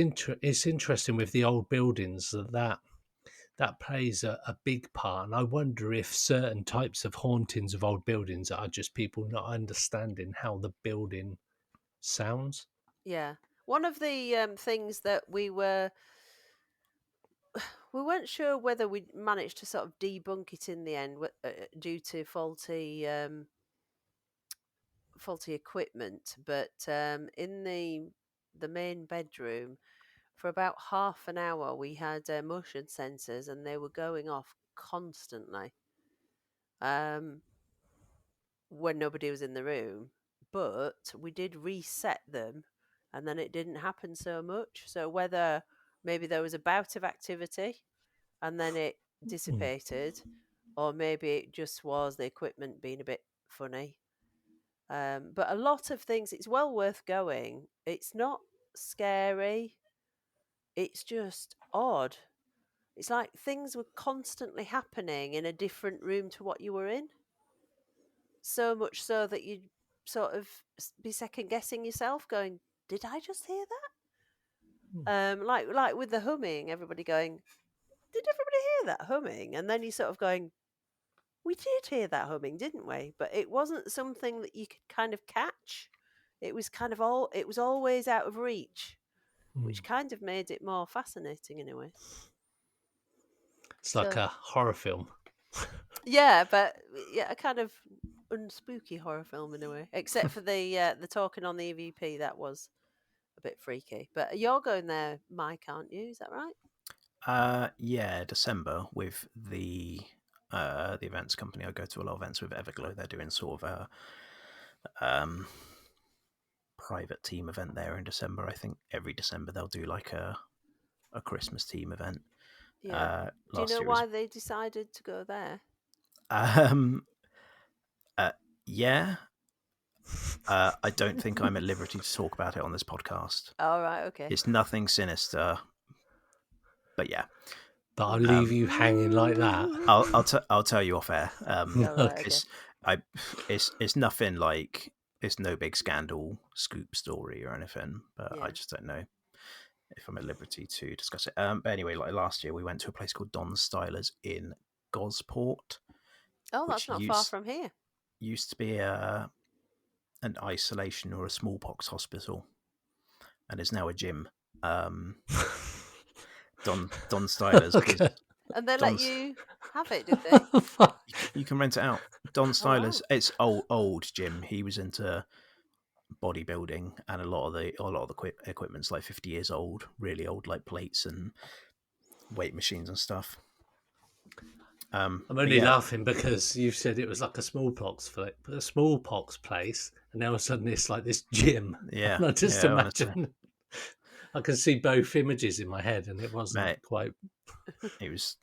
Speaker 3: interesting with the old buildings that plays a big part. And I wonder if certain types of hauntings of old buildings are just people not understanding how the building sounds.
Speaker 4: yeah. One of the things that we weren't sure whether we managed to sort of debunk it in the end due to faulty equipment, but in the main bedroom for about half an hour we had motion sensors and they were going off constantly um, when nobody was in the room, but we did reset them and then it didn't happen so much. So whether maybe there was a bout of activity and then it dissipated, or maybe it just was the equipment being a bit funny. But a lot of things, it's well worth going. It's not scary, it's just odd. It's like things were constantly happening in a different room to what you were in. So much so that you'd sort of be second guessing yourself, going, "Did I just hear that?" Like with the humming, everybody going, "Did everybody hear that humming?" And then you sort of going, "We did hear that humming, didn't we?" But it wasn't something that you could kind of catch. It was kind of it was always out of reach, which kind of made it more fascinating in a way.
Speaker 3: It's like
Speaker 4: So
Speaker 3: a horror film.
Speaker 4: yeah, but yeah, a kind of unspooky horror film in a way, except for the talking on the EVP. That was a bit freaky. But you're going there, Mike, aren't you? Is that right?
Speaker 5: Yeah, December with the events company. I go to a lot of events with Everglow. They're doing sort of a private team event there in December. I think every December they'll do like a Christmas team event.
Speaker 4: Yeah. Do you
Speaker 5: Last
Speaker 4: know
Speaker 5: year it was
Speaker 4: why they decided to go there?
Speaker 5: um yeah. I don't think I'm at liberty to talk about it on this podcast.
Speaker 4: Oh, right, okay.
Speaker 5: It's nothing sinister, but yeah.
Speaker 3: But I'll leave you hanging like that.
Speaker 5: I'll tell you off air.
Speaker 4: Oh, right, okay.
Speaker 5: It's nothing like, it's no big scandal scoop story or anything, but I
Speaker 4: Yeah.
Speaker 5: just don't know if I'm at liberty to discuss it. But anyway, like last year we went to a place called Don Styler's in Gosport,
Speaker 4: Oh,
Speaker 5: which
Speaker 4: that's not far from here.
Speaker 5: used to be an isolation or a smallpox hospital, and is now a gym. Don Styler's is
Speaker 3: Okay.
Speaker 4: And they let
Speaker 5: Don's.
Speaker 4: you have it, did they?
Speaker 3: Fuck.
Speaker 5: You can rent it out. Don Styler's.
Speaker 4: wow.
Speaker 5: It's old Jim. He was into bodybuilding, and a lot of the equipment's like 50 years old, really old, like plates and weight machines and stuff.
Speaker 3: I'm
Speaker 5: but
Speaker 3: only
Speaker 5: yeah,
Speaker 3: laughing because you said it was like a smallpox place, and now all of a sudden it's like this gym.
Speaker 5: yeah,
Speaker 3: And I just
Speaker 5: yeah. Honestly,
Speaker 3: imagine I can see both images in my head, and it wasn't
Speaker 5: mate,
Speaker 3: quite.
Speaker 5: it was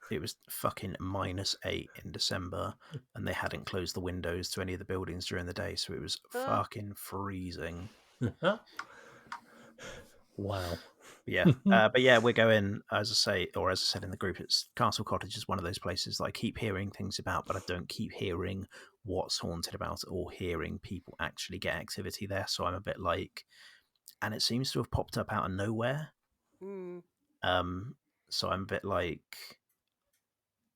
Speaker 5: fucking -8 in December, and they hadn't closed the windows to any of the buildings during the day, so it was
Speaker 4: Oh.
Speaker 5: fucking freezing.
Speaker 3: Wow.
Speaker 5: Yeah, but yeah, we're going, as I said in the group, it's Castle Cottage is one of those places that I keep hearing things about, but I don't keep hearing what's haunted about it or hearing people actually get activity there. So I'm a bit like, and it seems to have popped up out of nowhere.
Speaker 4: Mm.
Speaker 5: So I'm a bit like,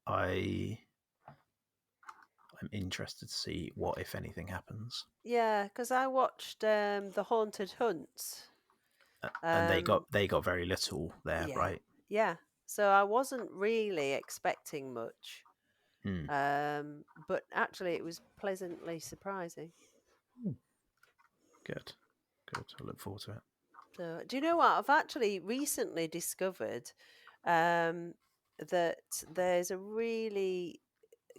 Speaker 5: I'm interested to see what, if anything, happens.
Speaker 4: Yeah, because I watched the Haunted Hunts.
Speaker 5: And they got very little there,
Speaker 4: yeah,
Speaker 5: right?
Speaker 4: Yeah. So I wasn't really expecting much.
Speaker 5: Hmm.
Speaker 4: But actually it was pleasantly surprising.
Speaker 5: Good. I look forward to it.
Speaker 4: So do you know what? I've actually recently discovered that there's a really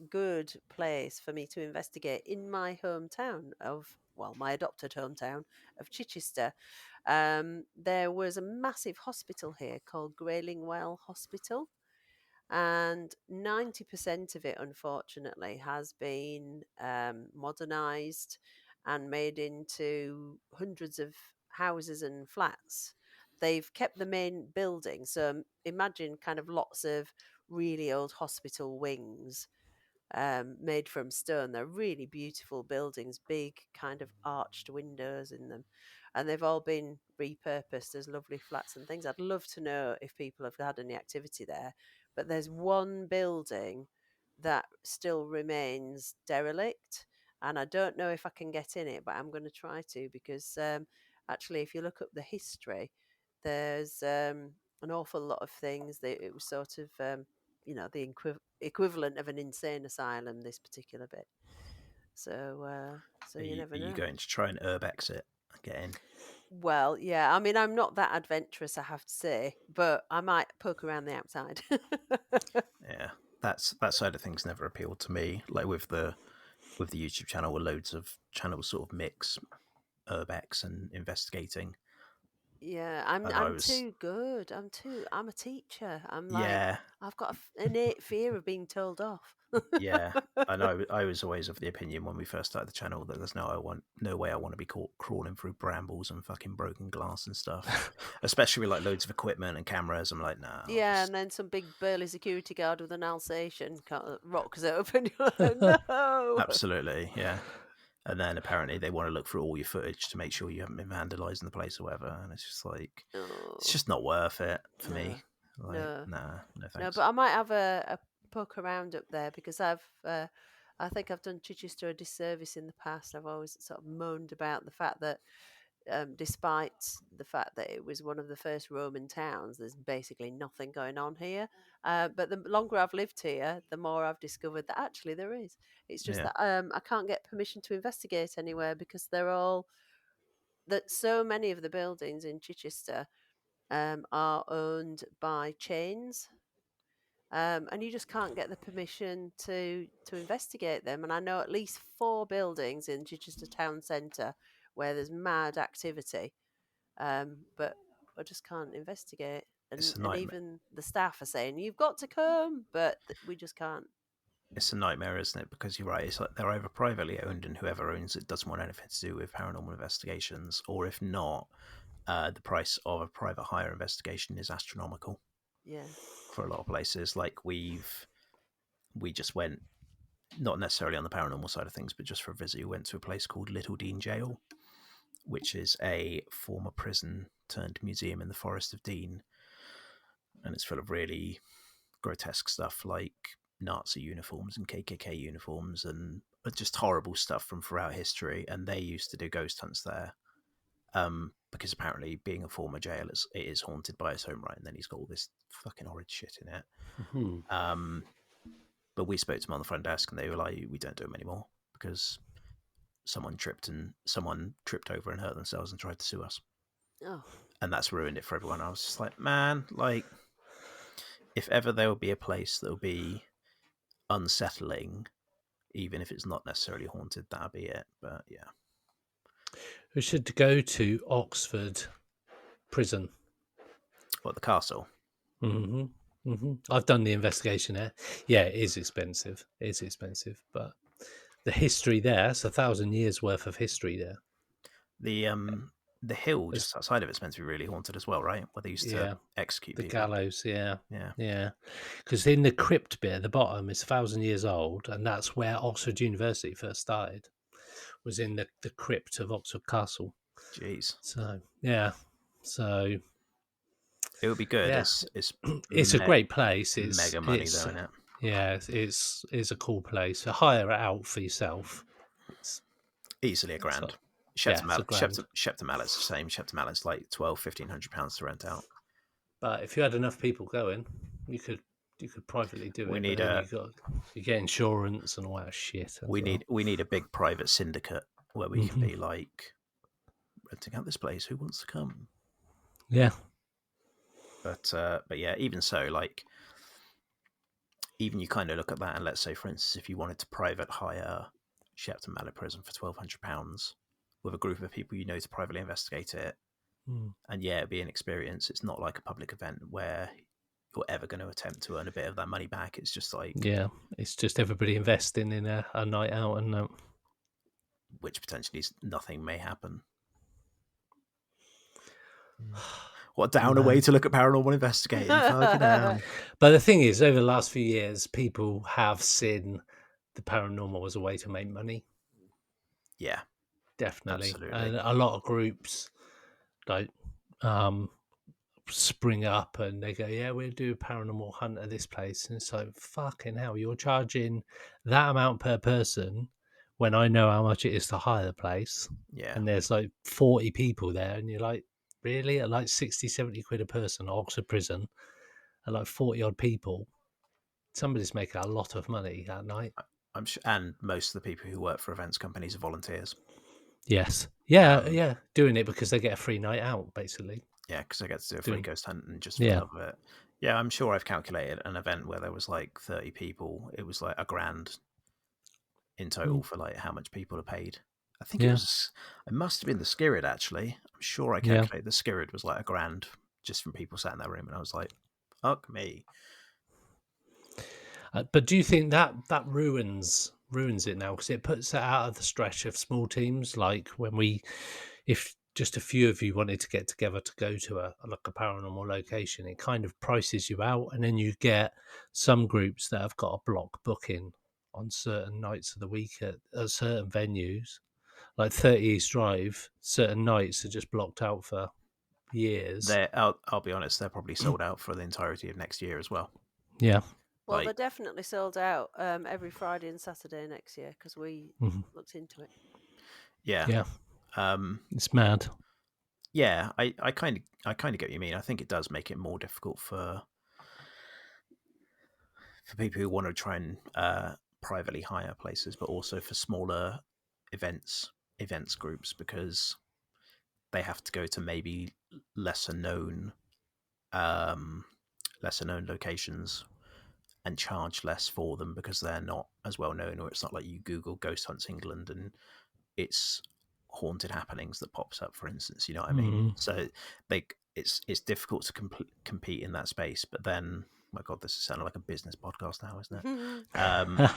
Speaker 4: good place for me to investigate in my hometown of, well, my adopted hometown of Chichester. There was a massive hospital here called Graylingwell Hospital, and 90% of it, unfortunately, has been modernised and made into hundreds of houses and flats. They've kept the main building, so imagine kind of lots of really old hospital wings made from stone. They're really beautiful buildings, big kind of arched windows in them. And they've all been repurposed as lovely flats and things. I'd love to know if people have had any activity there. But there's one building that still remains derelict. And I don't know if I can get in it, but I'm going to try to, because actually, if you look up the history, there's an awful lot of things that it was sort of the equivalent of an insane asylum, this particular bit. So you never
Speaker 5: Are you
Speaker 4: know.
Speaker 5: going to try and urbex it and get in?
Speaker 4: Well, yeah, I mean, I'm not that adventurous, I have to say, but I might poke around the outside.
Speaker 5: Yeah, that side of things never appealed to me. Like with the YouTube channel, where loads of channels sort of mix urbex and investigating.
Speaker 4: Yeah,
Speaker 5: And I
Speaker 4: I'm
Speaker 5: was,
Speaker 4: too good. I'm a teacher. I'm like,
Speaker 5: yeah,
Speaker 4: I've got an innate fear of being told off.
Speaker 5: yeah. I know. I was always of the opinion when we first started the channel that there's no way I want to be caught crawling through brambles and fucking broken glass and stuff. Especially with like loads of equipment and cameras. I'm like, nah.
Speaker 4: Yeah, and then some big burly security guard with an Alsatian rocks open. You're like, no.
Speaker 5: Absolutely, yeah. And then apparently they want to look through all your footage to make sure you haven't been vandalising the place or whatever. And it's just like, it's
Speaker 4: Oh,
Speaker 5: just not worth it for
Speaker 4: no,
Speaker 5: me. Like,
Speaker 4: no.
Speaker 5: nah, no
Speaker 4: No,
Speaker 5: thanks.
Speaker 4: but I might have a poke around up there, because I think I've done Chichester a disservice in the past. I've always sort of moaned about the fact that, despite the fact that it was one of the first Roman towns, there's basically nothing going on here. But the longer I've lived here, the more I've discovered that actually there is. It's just
Speaker 5: Yeah.
Speaker 4: that I can't get permission to investigate anywhere, because so many of the buildings in Chichester are owned by chains, and you just can't get the permission to investigate them. And I know at least 4 buildings in Chichester town centre where there's mad activity, but I just can't investigate.
Speaker 5: It's
Speaker 4: And
Speaker 5: a
Speaker 4: and
Speaker 5: nightmare.
Speaker 4: even the staff are saying you've got to come, but we just can't.
Speaker 5: It's a nightmare, isn't it? Because you're right. It's like they're either privately owned, and whoever owns it doesn't want anything to do with paranormal investigations, or if not, the price of a private hire investigation is astronomical
Speaker 4: Yeah.
Speaker 5: for a lot of places. Like we just went, not necessarily on the paranormal side of things, but just for a visit, we went to a place called Little Dean Jail, which is a former prison turned museum in the Forest of Dean, and it's full of really grotesque stuff like Nazi uniforms and KKK uniforms and just horrible stuff from throughout history. And they used to do ghost hunts there, because apparently, being a former jail, it is haunted by its own right, and then he's got all this fucking horrid shit in it.
Speaker 3: Mm-hmm.
Speaker 5: But we spoke to them on the front desk, and they were like, "We don't do them anymore because someone tripped over and hurt themselves and tried to sue us,
Speaker 4: Oh,
Speaker 5: and that's ruined it for everyone." I was just like, man, like, if ever there will be a place that will be unsettling, even if it's not necessarily haunted, that'll be it. But yeah,
Speaker 3: We should go to Oxford Prison.
Speaker 5: what, the castle?
Speaker 3: Mm-hmm. Mm-hmm. I've done the investigation there. Yeah, it is expensive. It's expensive, but the history there, it's 1,000 years worth of history there.
Speaker 5: The hill
Speaker 3: It's,
Speaker 5: just outside of it's meant to be really haunted as well, right? Where they used to
Speaker 3: yeah,
Speaker 5: execute
Speaker 3: the
Speaker 5: people.
Speaker 3: gallows. Yeah,
Speaker 5: Yeah.
Speaker 3: yeah. Because in the crypt bit at the bottom, it's 1,000 years old, and that's where Oxford University first started. Was in the crypt of Oxford Castle.
Speaker 5: Jeez.
Speaker 3: So yeah, so
Speaker 5: It would be good.
Speaker 3: yeah,
Speaker 5: It's
Speaker 3: it's a great place.
Speaker 5: mega money though, isn't it?
Speaker 3: Yeah, it's a cool place. So hire it out for yourself. It's
Speaker 5: Easily a grand.
Speaker 3: so, yeah, it's a grand.
Speaker 5: Shepton Mallet's the same. Shepton Mallet's like £1,200-1,500 to rent out.
Speaker 3: But if you had enough people going, you could privately do
Speaker 5: We
Speaker 3: it.
Speaker 5: need
Speaker 3: But then you get insurance and all that shit.
Speaker 5: we need a big private syndicate where we can be like renting out this place. Who wants to come?
Speaker 3: Yeah.
Speaker 5: But yeah, even so, like, even you kind of look at that, and let's say, for instance, if you wanted to private hire Shepton Mallet Prison for £1,200 with a group of people to privately investigate it, and yeah, it'd be an experience. It's not like a public event where you're ever going to attempt to earn a bit of that money back. It's just like,
Speaker 3: Yeah, it's just everybody investing in a night out, and
Speaker 5: which potentially nothing may happen.
Speaker 6: Mm.
Speaker 5: What downer way to look at paranormal investigating? Fucking hell.
Speaker 3: But the thing is, over the last few years, people have seen the paranormal as a way to make money.
Speaker 5: Yeah,
Speaker 3: Definitely,
Speaker 5: absolutely.
Speaker 3: and a lot of groups like spring up and they go, "Yeah, we'll do a paranormal hunt at this place," and it's like, fucking hell, you're charging that amount per person when I know how much it is to hire the place,
Speaker 5: Yeah.
Speaker 3: and there's like 40 people there, and you're like, really, at like 60-70 quid a person, Oxford Prison, at like 40 odd people, somebody's making a lot of money that night.
Speaker 5: I'm sure, and most of the people who work for events companies are volunteers.
Speaker 3: Yes, yeah, doing it because they get a free night out, basically.
Speaker 5: Yeah, because I get to do a free ghost hunt and just for
Speaker 3: Yeah.
Speaker 5: the love of it. Yeah, I'm sure I've calculated an event where there was like 30 people. It was like £1,000 in total for like how much people are paid. I think it must have been the Skirrid actually. I'm sure I calculated the Skirrid was like £1,000 just from people sat in that room, and I was like, fuck me.
Speaker 3: But do you think that ruins it now, because it puts it out of the stretch of small teams? Like if just a few of you wanted to get together to go to a paranormal location, it kind of prices you out, and then you get some groups that have got a block booking on certain nights of the week at certain venues, like 30 East Drive. Certain nights are just blocked out for years.
Speaker 5: I'll be honest, they're probably sold out for the entirety of next year as well.
Speaker 3: Yeah.
Speaker 4: Well,
Speaker 5: Like-
Speaker 4: they're definitely sold out every Friday and Saturday next year because we looked into it.
Speaker 5: Yeah.
Speaker 3: It's mad.
Speaker 5: Yeah, I kind of get what you mean. I think it does make it more difficult for people who want to try and privately hire places, but also for smaller events groups, because they have to go to maybe lesser known locations and charge less for them because they're not as well known, or it's not like you Google Ghost Hunts England and it's haunted happenings that pops up, for instance. You know what I mean? So it's difficult to compete in that space. But then, my God, this is sounding like a business podcast now, isn't it?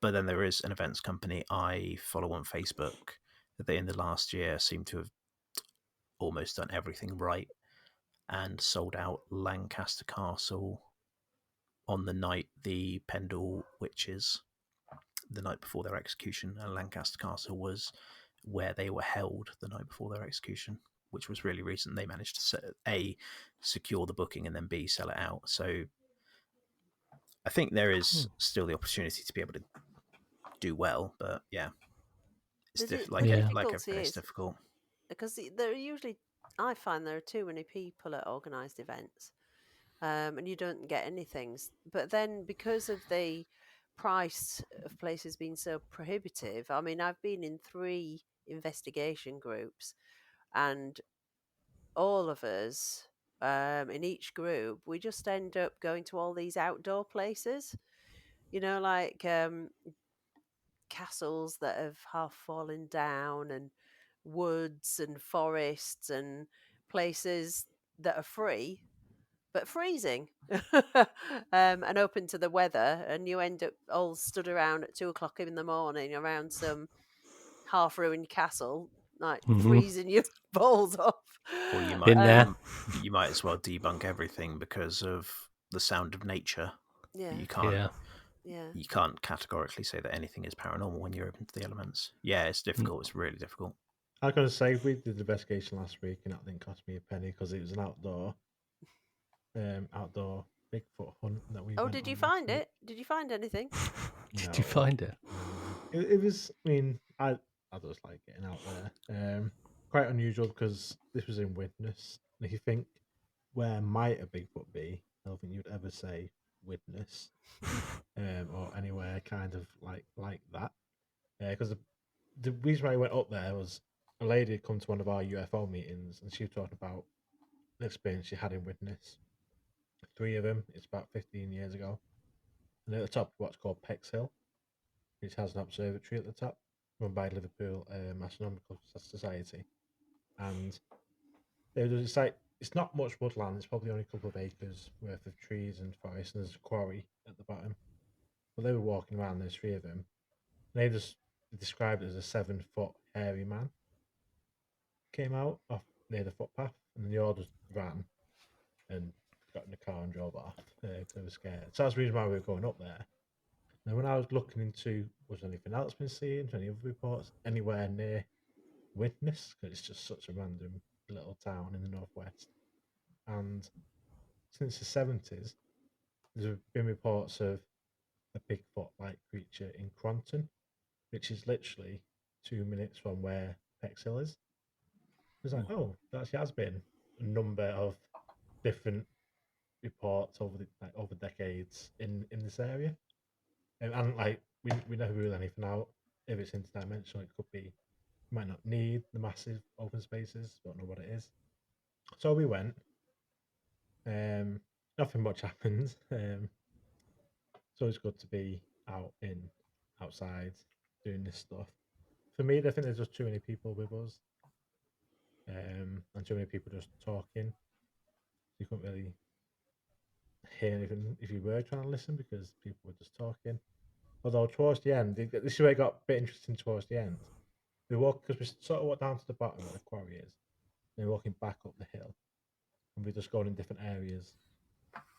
Speaker 5: But then there is an events company I follow on Facebook that they in the last year seem to have almost done everything right and sold out Lancaster Castle on the night the Pendle witches, the night before their execution, and Lancaster Castle was where they were held the night before their execution, which was really recent. They managed to A, secure the booking, and then B, sell it out. So I think there is still the opportunity to be able to do well, but yeah, it's like everything, it's difficult.
Speaker 4: Because there are usually, I find there are too many people at organised events, and you don't get anything. But then because of the price of places being so prohibitive, I mean, I've been in 3 investigation groups, and all of us in each group, we just end up going to all these outdoor places, like castles that have half fallen down, and woods and forests and places that are free but freezing and open to the weather, and you end up all stood around at 2 o'clock in the morning around some half ruined castle, like freezing your balls off.
Speaker 5: Or you might as well debunk everything because of the sound of nature.
Speaker 4: Yeah.
Speaker 5: You can't categorically say that anything is paranormal when you're open to the elements. Yeah, it's difficult. It's really difficult.
Speaker 6: I was going to say, we did the investigation last week, and that didn't cost me a penny because it was an outdoor Bigfoot hunt that we.
Speaker 4: Oh, did you find it? Did you find anything?
Speaker 3: Did you find it?
Speaker 6: It was. I mean, I just like getting out there. Quite unusual because this was in Widnes, and if you think where might a Bigfoot be, I don't think you'd ever say Widnes, or anywhere kind of like that. Because the reason why I went up there was a lady had come to one of our UFO meetings, and she was talking about experience you had in Witness. 3 of them. It's about 15 years ago. And at the top, what's called Peck's Hill, which has an observatory at the top, run by Liverpool Astronomical Society. And it's like it's not much woodland. It's probably only a couple of acres worth of trees and forest, and there's a quarry at the bottom. But they were walking around. There's 3 of them. And they just described it as a 7-foot hairy man came out off near the footpath, and they all just ran and got in the car and drove off. They were scared. So that's the reason why we were going up there. Now, when I was looking into was anything else been seen, any other reports anywhere near Witness, because it's just such a random little town in the northwest. And since the 70s, there's been reports of a Bigfoot-like creature in Cronton, which is literally 2 minutes from where Peck's Hill is. It's like, oh, there actually has been a number of different reports over decades in this area, and like we never rule anything out. If it's interdimensional, it could be. Might not need the massive open spaces. Don't know what it is. So we went. Nothing much happened. It's always good to be outside doing this stuff. For me, I think there's just too many people with us, and too many people just talking. You couldn't really hear anything if you were trying to listen because people were just talking. Although towards the end, this is where it got a bit interesting towards the end. Because we sort of walked down to the bottom where the quarry is, and we're walking back up the hill, and we're just going in different areas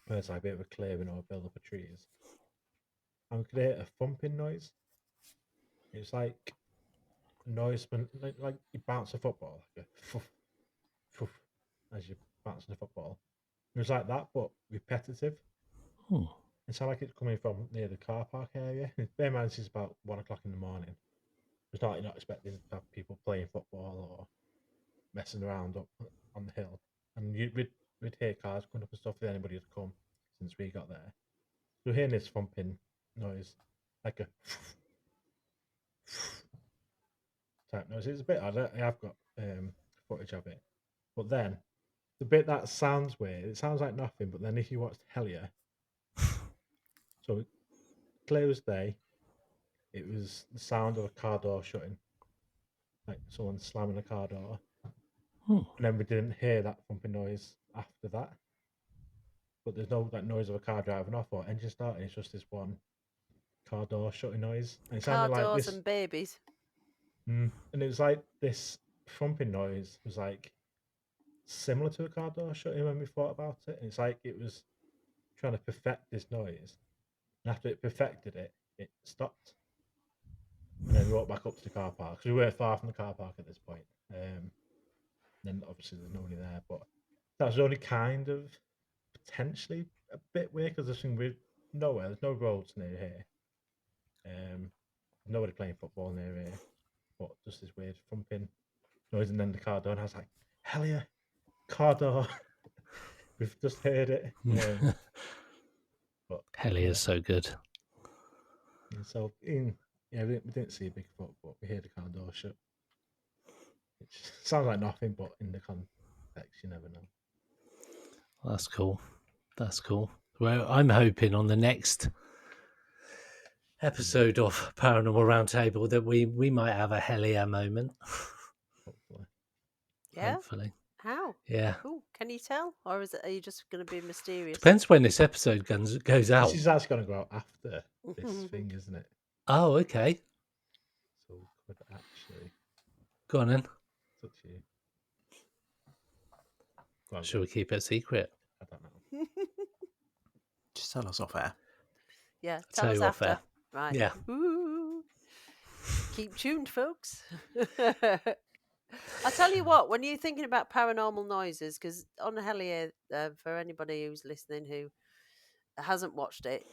Speaker 6: where it's like a bit of a clearing or a build up of trees. And we could hear a thumping noise. It's like a noise when like you bounce a football, like a foof, foof, as you're bouncing a football. It was like that, but repetitive. It sounded like it's coming from near the car park area. Bear in mind, this is about 1 o'clock in the morning. It's not you're not expecting to have people playing football or messing around up on the hill. And we'd hear cars coming up and stuff if anybody had come since we got there. So we're hearing this thumping noise, like a type noise. It's a bit odd. I've got footage of it. But then the bit that sounds weird, it sounds like nothing, but then if you watch Hellier, so clear as day, it was the sound of a car door shutting, like someone slamming a car door. And then we didn't hear that thumping noise after that. But there's no like noise of a car driving off or engine starting. It's just this one car door shutting noise. And it
Speaker 4: Car
Speaker 6: sounded like
Speaker 4: doors
Speaker 6: this.
Speaker 4: and babies.
Speaker 6: And it was like this thumping noise was like similar to a car door shutting when we thought about it. And it's like it was trying to perfect this noise. And after it perfected it, it stopped. And then we walked back up to the car park. Because we weren't far from the car park at this point. Then obviously there's nobody there. But that was only kind of potentially a bit weird because there's nowhere. There's no roads near here. Nobody playing football near here. But just this weird thumping noise. And then the car door. And I was like, hell yeah, car door. We've just heard it. But
Speaker 3: Hellier is so good.
Speaker 6: And so we didn't see a Bigfoot, but we heard the car door shut. Which sounds like nothing, but in the context, you never know.
Speaker 3: That's cool. That's cool. Well, I'm hoping on the next episode of Paranormal Roundtable that we might have a Hellier moment.
Speaker 6: Hopefully.
Speaker 4: Yeah.
Speaker 3: Hopefully.
Speaker 4: How?
Speaker 3: Yeah.
Speaker 4: Cool. Can you tell, or are you just going to be mysterious?
Speaker 3: Depends when this episode goes out.
Speaker 6: This is actually going to go out after this thing, isn't it?
Speaker 3: Oh, okay.
Speaker 6: So we could actually.
Speaker 3: Go on then.
Speaker 6: It's up to you. Go on,
Speaker 3: Should we keep it secret?
Speaker 6: I don't know.
Speaker 5: Just tell us off air.
Speaker 4: Yeah.
Speaker 3: Tell
Speaker 4: Tell us
Speaker 3: you off
Speaker 4: after.
Speaker 3: air.
Speaker 4: Right.
Speaker 3: Yeah.
Speaker 4: Ooh. Keep tuned, folks. I'll tell you what, when you're thinking about paranormal noises, because on Hellier, for anybody who's listening who hasn't watched it,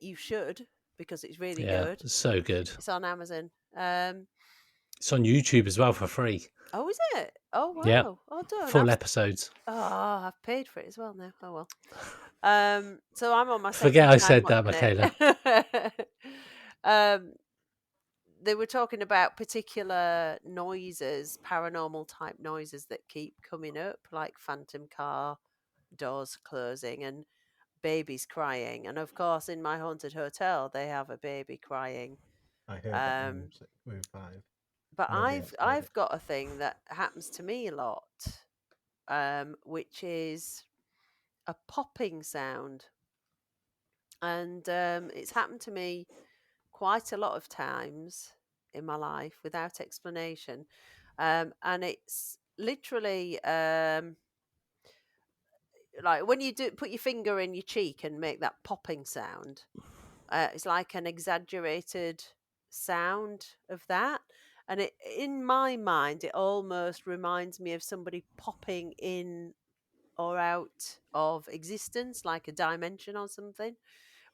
Speaker 4: you should, because it's really good.
Speaker 3: It's so good.
Speaker 4: It's on Amazon.
Speaker 3: It's on YouTube as well for free.
Speaker 4: Oh, is it? Oh, wow.
Speaker 3: Yeah.
Speaker 4: Oh, done.
Speaker 3: Full episodes.
Speaker 4: Oh, I've paid for it as well now. Oh, well. So I'm on my
Speaker 3: Forget
Speaker 4: second
Speaker 3: I said
Speaker 4: time
Speaker 3: that,
Speaker 4: watching it. they were talking about particular noises, paranormal type noises that keep coming up, like phantom car doors closing and babies crying. And of course, in my haunted hotel, they have a baby crying.
Speaker 6: I heard that
Speaker 4: Um,
Speaker 6: with 5.
Speaker 4: but
Speaker 6: Nobody else heard
Speaker 4: I've
Speaker 6: it.
Speaker 4: got a thing that happens to me a lot, which is a popping sound, and it's happened to me quite a lot of times in my life without explanation, and it's literally like when you do put your finger in your cheek and make that popping sound. It's like an exaggerated sound of that. And it, in my mind, it almost reminds me of somebody popping in or out of existence, like a dimension or something.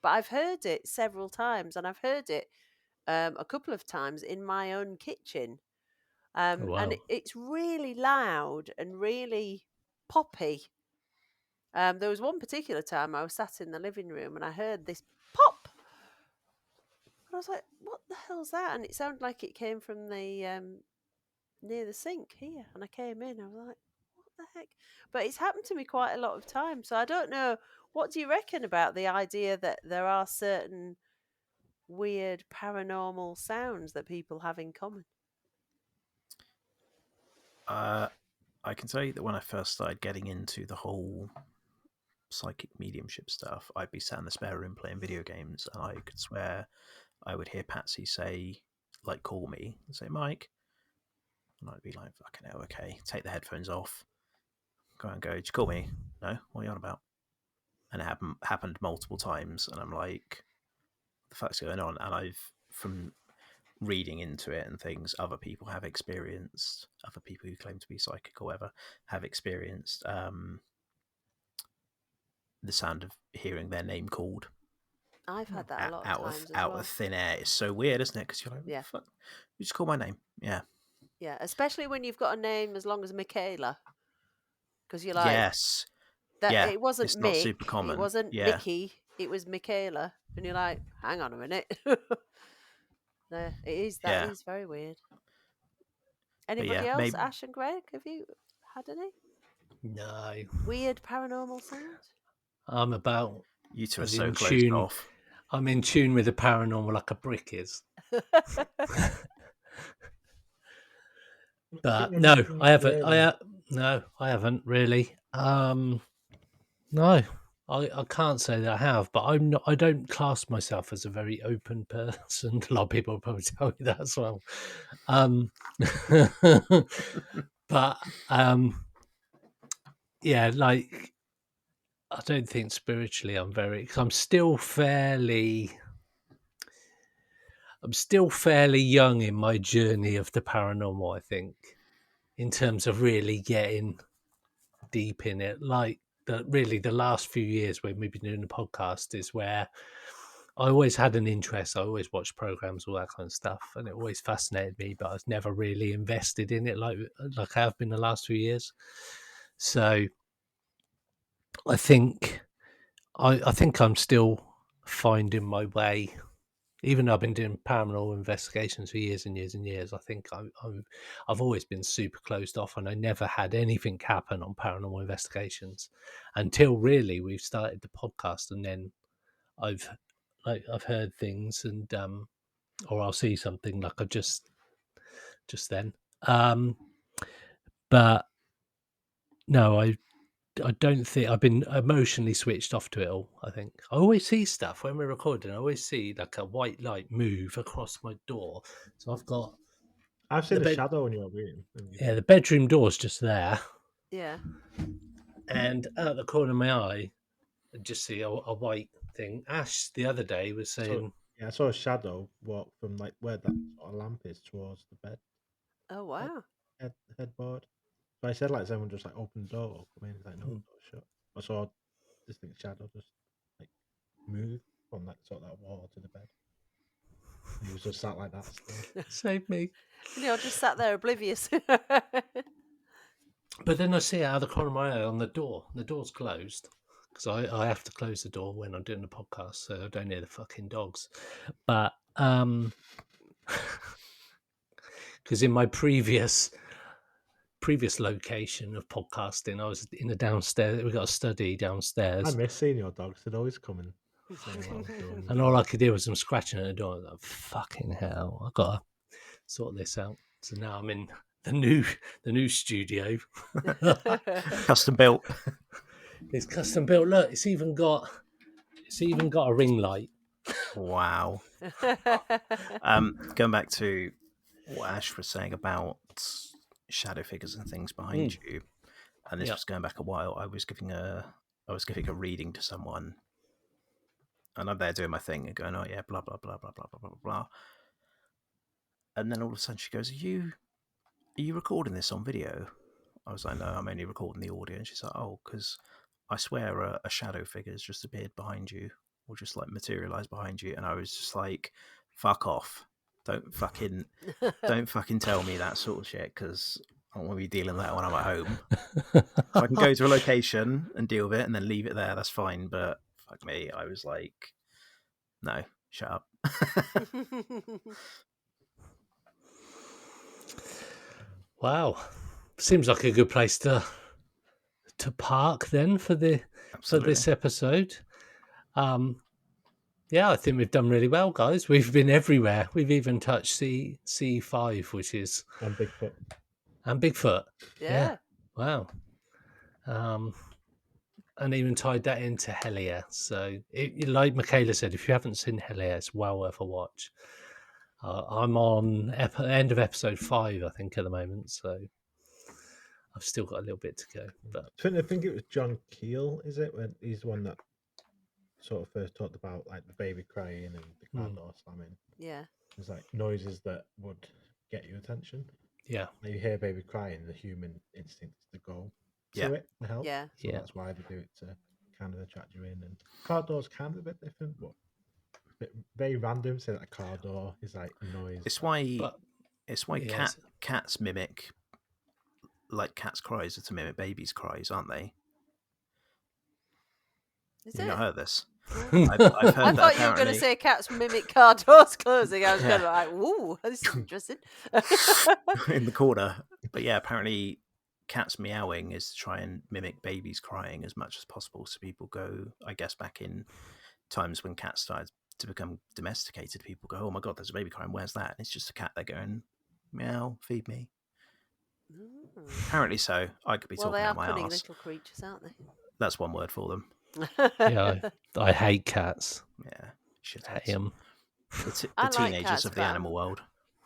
Speaker 4: But I've heard it several times, and I've heard it a couple of times in my own kitchen.
Speaker 3: Oh,
Speaker 4: And
Speaker 3: wow.
Speaker 4: it's really loud and really poppy. There was one particular time I was sat in the living room and I heard this pop. And I was like, what the hell's that? And it sounded like it came from the near the sink here. And I came in, I was like, what the heck? But it's happened to me quite a lot of times. So I don't know. What do you reckon about the idea that there are certain weird paranormal sounds that people have in common?
Speaker 5: I can tell you that when I first started getting into the whole psychic mediumship stuff, I'd be sat in the spare room playing video games, and I could swear I would hear Patsy say, like, call me and say, Mike. And I'd be like, fucking hell, okay. Take the headphones off. Go and go, did you call me? No? What are you on about? And it happened multiple times, and I'm like, what the fuck's going on? And I've, from reading into it and things, other people who claim to be psychic or whatever, have experienced the sound of hearing their name called
Speaker 4: I've had that a lot of times as
Speaker 5: out
Speaker 4: well.
Speaker 5: of thin air. It's so weird, isn't it? Because you're like, what
Speaker 4: Yeah.
Speaker 5: the fuck? You just call my name. Yeah.
Speaker 4: Yeah. Especially when you've got a name as long as Michaela. Because you're like,
Speaker 5: Yes.
Speaker 4: that
Speaker 5: Yeah.
Speaker 4: it wasn't
Speaker 5: It's not
Speaker 4: Mick,
Speaker 5: super
Speaker 4: it
Speaker 5: common.
Speaker 4: wasn't
Speaker 5: Yeah.
Speaker 4: Mickey, it was Michaela. And you're like, hang on a minute. No, that
Speaker 5: Yeah.
Speaker 4: is very weird.
Speaker 5: But
Speaker 4: Anybody
Speaker 5: yeah,
Speaker 4: else?
Speaker 5: maybe
Speaker 4: Ash and Greg, have you had any
Speaker 3: No.
Speaker 4: weird paranormal sounds?
Speaker 3: I'm about
Speaker 5: you two are
Speaker 3: as
Speaker 5: so
Speaker 3: in
Speaker 5: closed
Speaker 3: tune.
Speaker 5: off.
Speaker 3: I'm in tune with the paranormal like a brick is. But no, I haven't. No, I haven't really. No, I can't say that I have. But I'm not. I don't class myself as a very open person. A lot of people will probably tell you that as well. But yeah, like I don't think spiritually I'm very. Cause I'm still fairly young in my journey of the paranormal. I think in terms of really getting deep in it. Like the last few years when we've been doing the podcast is where I always had an interest. I always watched programs, all that kind of stuff, and it always fascinated me. But I was never really invested in it like I have been the last few years. So I think I think I'm still finding my way. Even though I've been doing paranormal investigations for years and years and years, I think I've always been super closed off, and I never had anything happen on paranormal investigations until really we've started the podcast, and then I've I've heard things, and or I'll see something like I just then. But no, I don't think I've been emotionally switched off to it all. I think I always see stuff when we're recording. I always see like a white light move across my door. So
Speaker 6: I've seen
Speaker 3: the
Speaker 6: a
Speaker 3: bed.
Speaker 6: shadow in your room.
Speaker 3: Yeah, the bedroom door's just there,
Speaker 4: Yeah.
Speaker 3: and out the corner of my eye, I just see a white thing. Ash the other day was
Speaker 6: So
Speaker 3: saying,
Speaker 6: yeah, I saw a shadow walk from like where that sort of lamp is towards the bed
Speaker 4: Oh,
Speaker 6: head,
Speaker 4: wow.
Speaker 6: headboard. So I said like someone just like open the door or come in. He's like no, the door's shut. I saw this thing shadow just like move from like sort of that wall to the bed. And he was just sat like that still.
Speaker 3: "Save me!"
Speaker 4: And you're just sat there oblivious.
Speaker 3: But then I see it out of the corner of my eye on the door. The door's closed because I have to close the door when I'm doing the podcast, so I don't hear the fucking dogs. But because in my previous location of podcasting, I was in the downstairs. We got a study
Speaker 6: I
Speaker 3: downstairs,
Speaker 6: miss seeing your dogs. They'd always come and say what I was doing.
Speaker 3: and all I could hear was them scratching at the door. I was like, fucking hell! I gotta sort this out. So now I'm in the new studio.
Speaker 5: Custom built.
Speaker 3: It's custom built. Look, it's even got a ring light.
Speaker 5: Wow. Going back to what Ash was saying about shadow figures and things behind you, and this was going back a while. I was giving a reading to someone, and I'm there doing my thing and going, "Oh yeah, blah blah blah blah blah blah blah blah," and then all of a sudden she goes, Are you recording this on video?" I was like, "No, I'm only recording the audio." And she's like, "Oh, because I swear a shadow figure has just appeared behind you, or just like materialized behind you." And I was just like, "Fuck off! Don't fucking tell me that sort of shit, because I don't want to be dealing with that when I'm at home. If I can go to a location and deal with it and then leave it there, that's fine. But fuck me." I was like, "No, shut up."
Speaker 3: Wow, seems like a good place to park then for this episode. Yeah, I think we've done really well, guys. We've been everywhere. We've even touched C5, which is
Speaker 6: And Bigfoot.
Speaker 4: Yeah.
Speaker 3: Wow. And even tied that into Helia. So, like Michaela said, if you haven't seen Helia, it's well worth a watch. I'm on end of episode 5, I think, at the moment. So I've still got a little bit to go. But
Speaker 6: I think it was John Keel, is it? When he's the one that sort of first talked about like the baby crying and the car door slamming.
Speaker 4: Yeah.
Speaker 6: It's like noises that would get your attention.
Speaker 3: Yeah.
Speaker 6: When you hear a baby crying, the human instinct is to go to it and help.
Speaker 4: Yeah.
Speaker 6: So that's why they do it, to kind of attract you in. And car door's kind of a bit different, but very random. Say that a car door is like noise.
Speaker 5: It's why cats mimic, like cats' cries are to mimic babies' cries, aren't they?
Speaker 4: Is
Speaker 5: You've
Speaker 4: it?
Speaker 5: not heard this?
Speaker 4: I've
Speaker 5: heard
Speaker 4: I
Speaker 5: that
Speaker 4: thought you were going to
Speaker 5: apparently.
Speaker 4: say cats mimic car doors closing. I was kind of like, "Ooh, this is interesting."
Speaker 5: In the corner. But yeah, apparently cats meowing is to try and mimic babies crying as much as possible. So people go, I guess, back in times when cats started to become domesticated, people go, "Oh my god, there's a baby crying, where's that?" And it's just a cat. They're going, "Meow, feed me." Apparently so. I could be talking
Speaker 4: they are
Speaker 5: out my
Speaker 4: cunning
Speaker 5: arse.
Speaker 4: little creatures, aren't they?
Speaker 5: That's one word for them.
Speaker 3: Yeah, I hate cats.
Speaker 5: Yeah, shit.
Speaker 3: I hate them.
Speaker 5: The
Speaker 4: I like
Speaker 5: teenagers
Speaker 4: cats,
Speaker 5: of the
Speaker 4: but I'm
Speaker 5: animal world.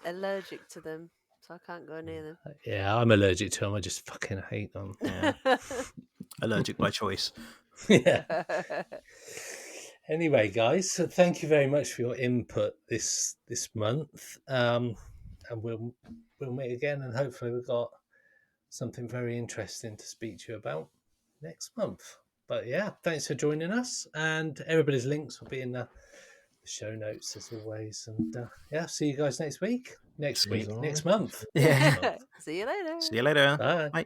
Speaker 4: allergic to them, so I can't go near them.
Speaker 3: Yeah, I'm allergic to them. I just fucking hate them.
Speaker 5: Yeah. Allergic by choice.
Speaker 3: Yeah. Anyway, guys, so thank you very much for your input this month. And we'll meet again, and hopefully we've got something very interesting to speak to you about next month. But yeah, thanks for joining us, and everybody's links will be in the show notes as always. And yeah, see you guys next month.
Speaker 5: Yeah.
Speaker 4: See you later.
Speaker 5: See you later.
Speaker 3: Bye.
Speaker 5: Bye.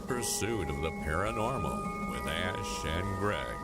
Speaker 2: Pursuit of the Paranormal with Ash and Greg.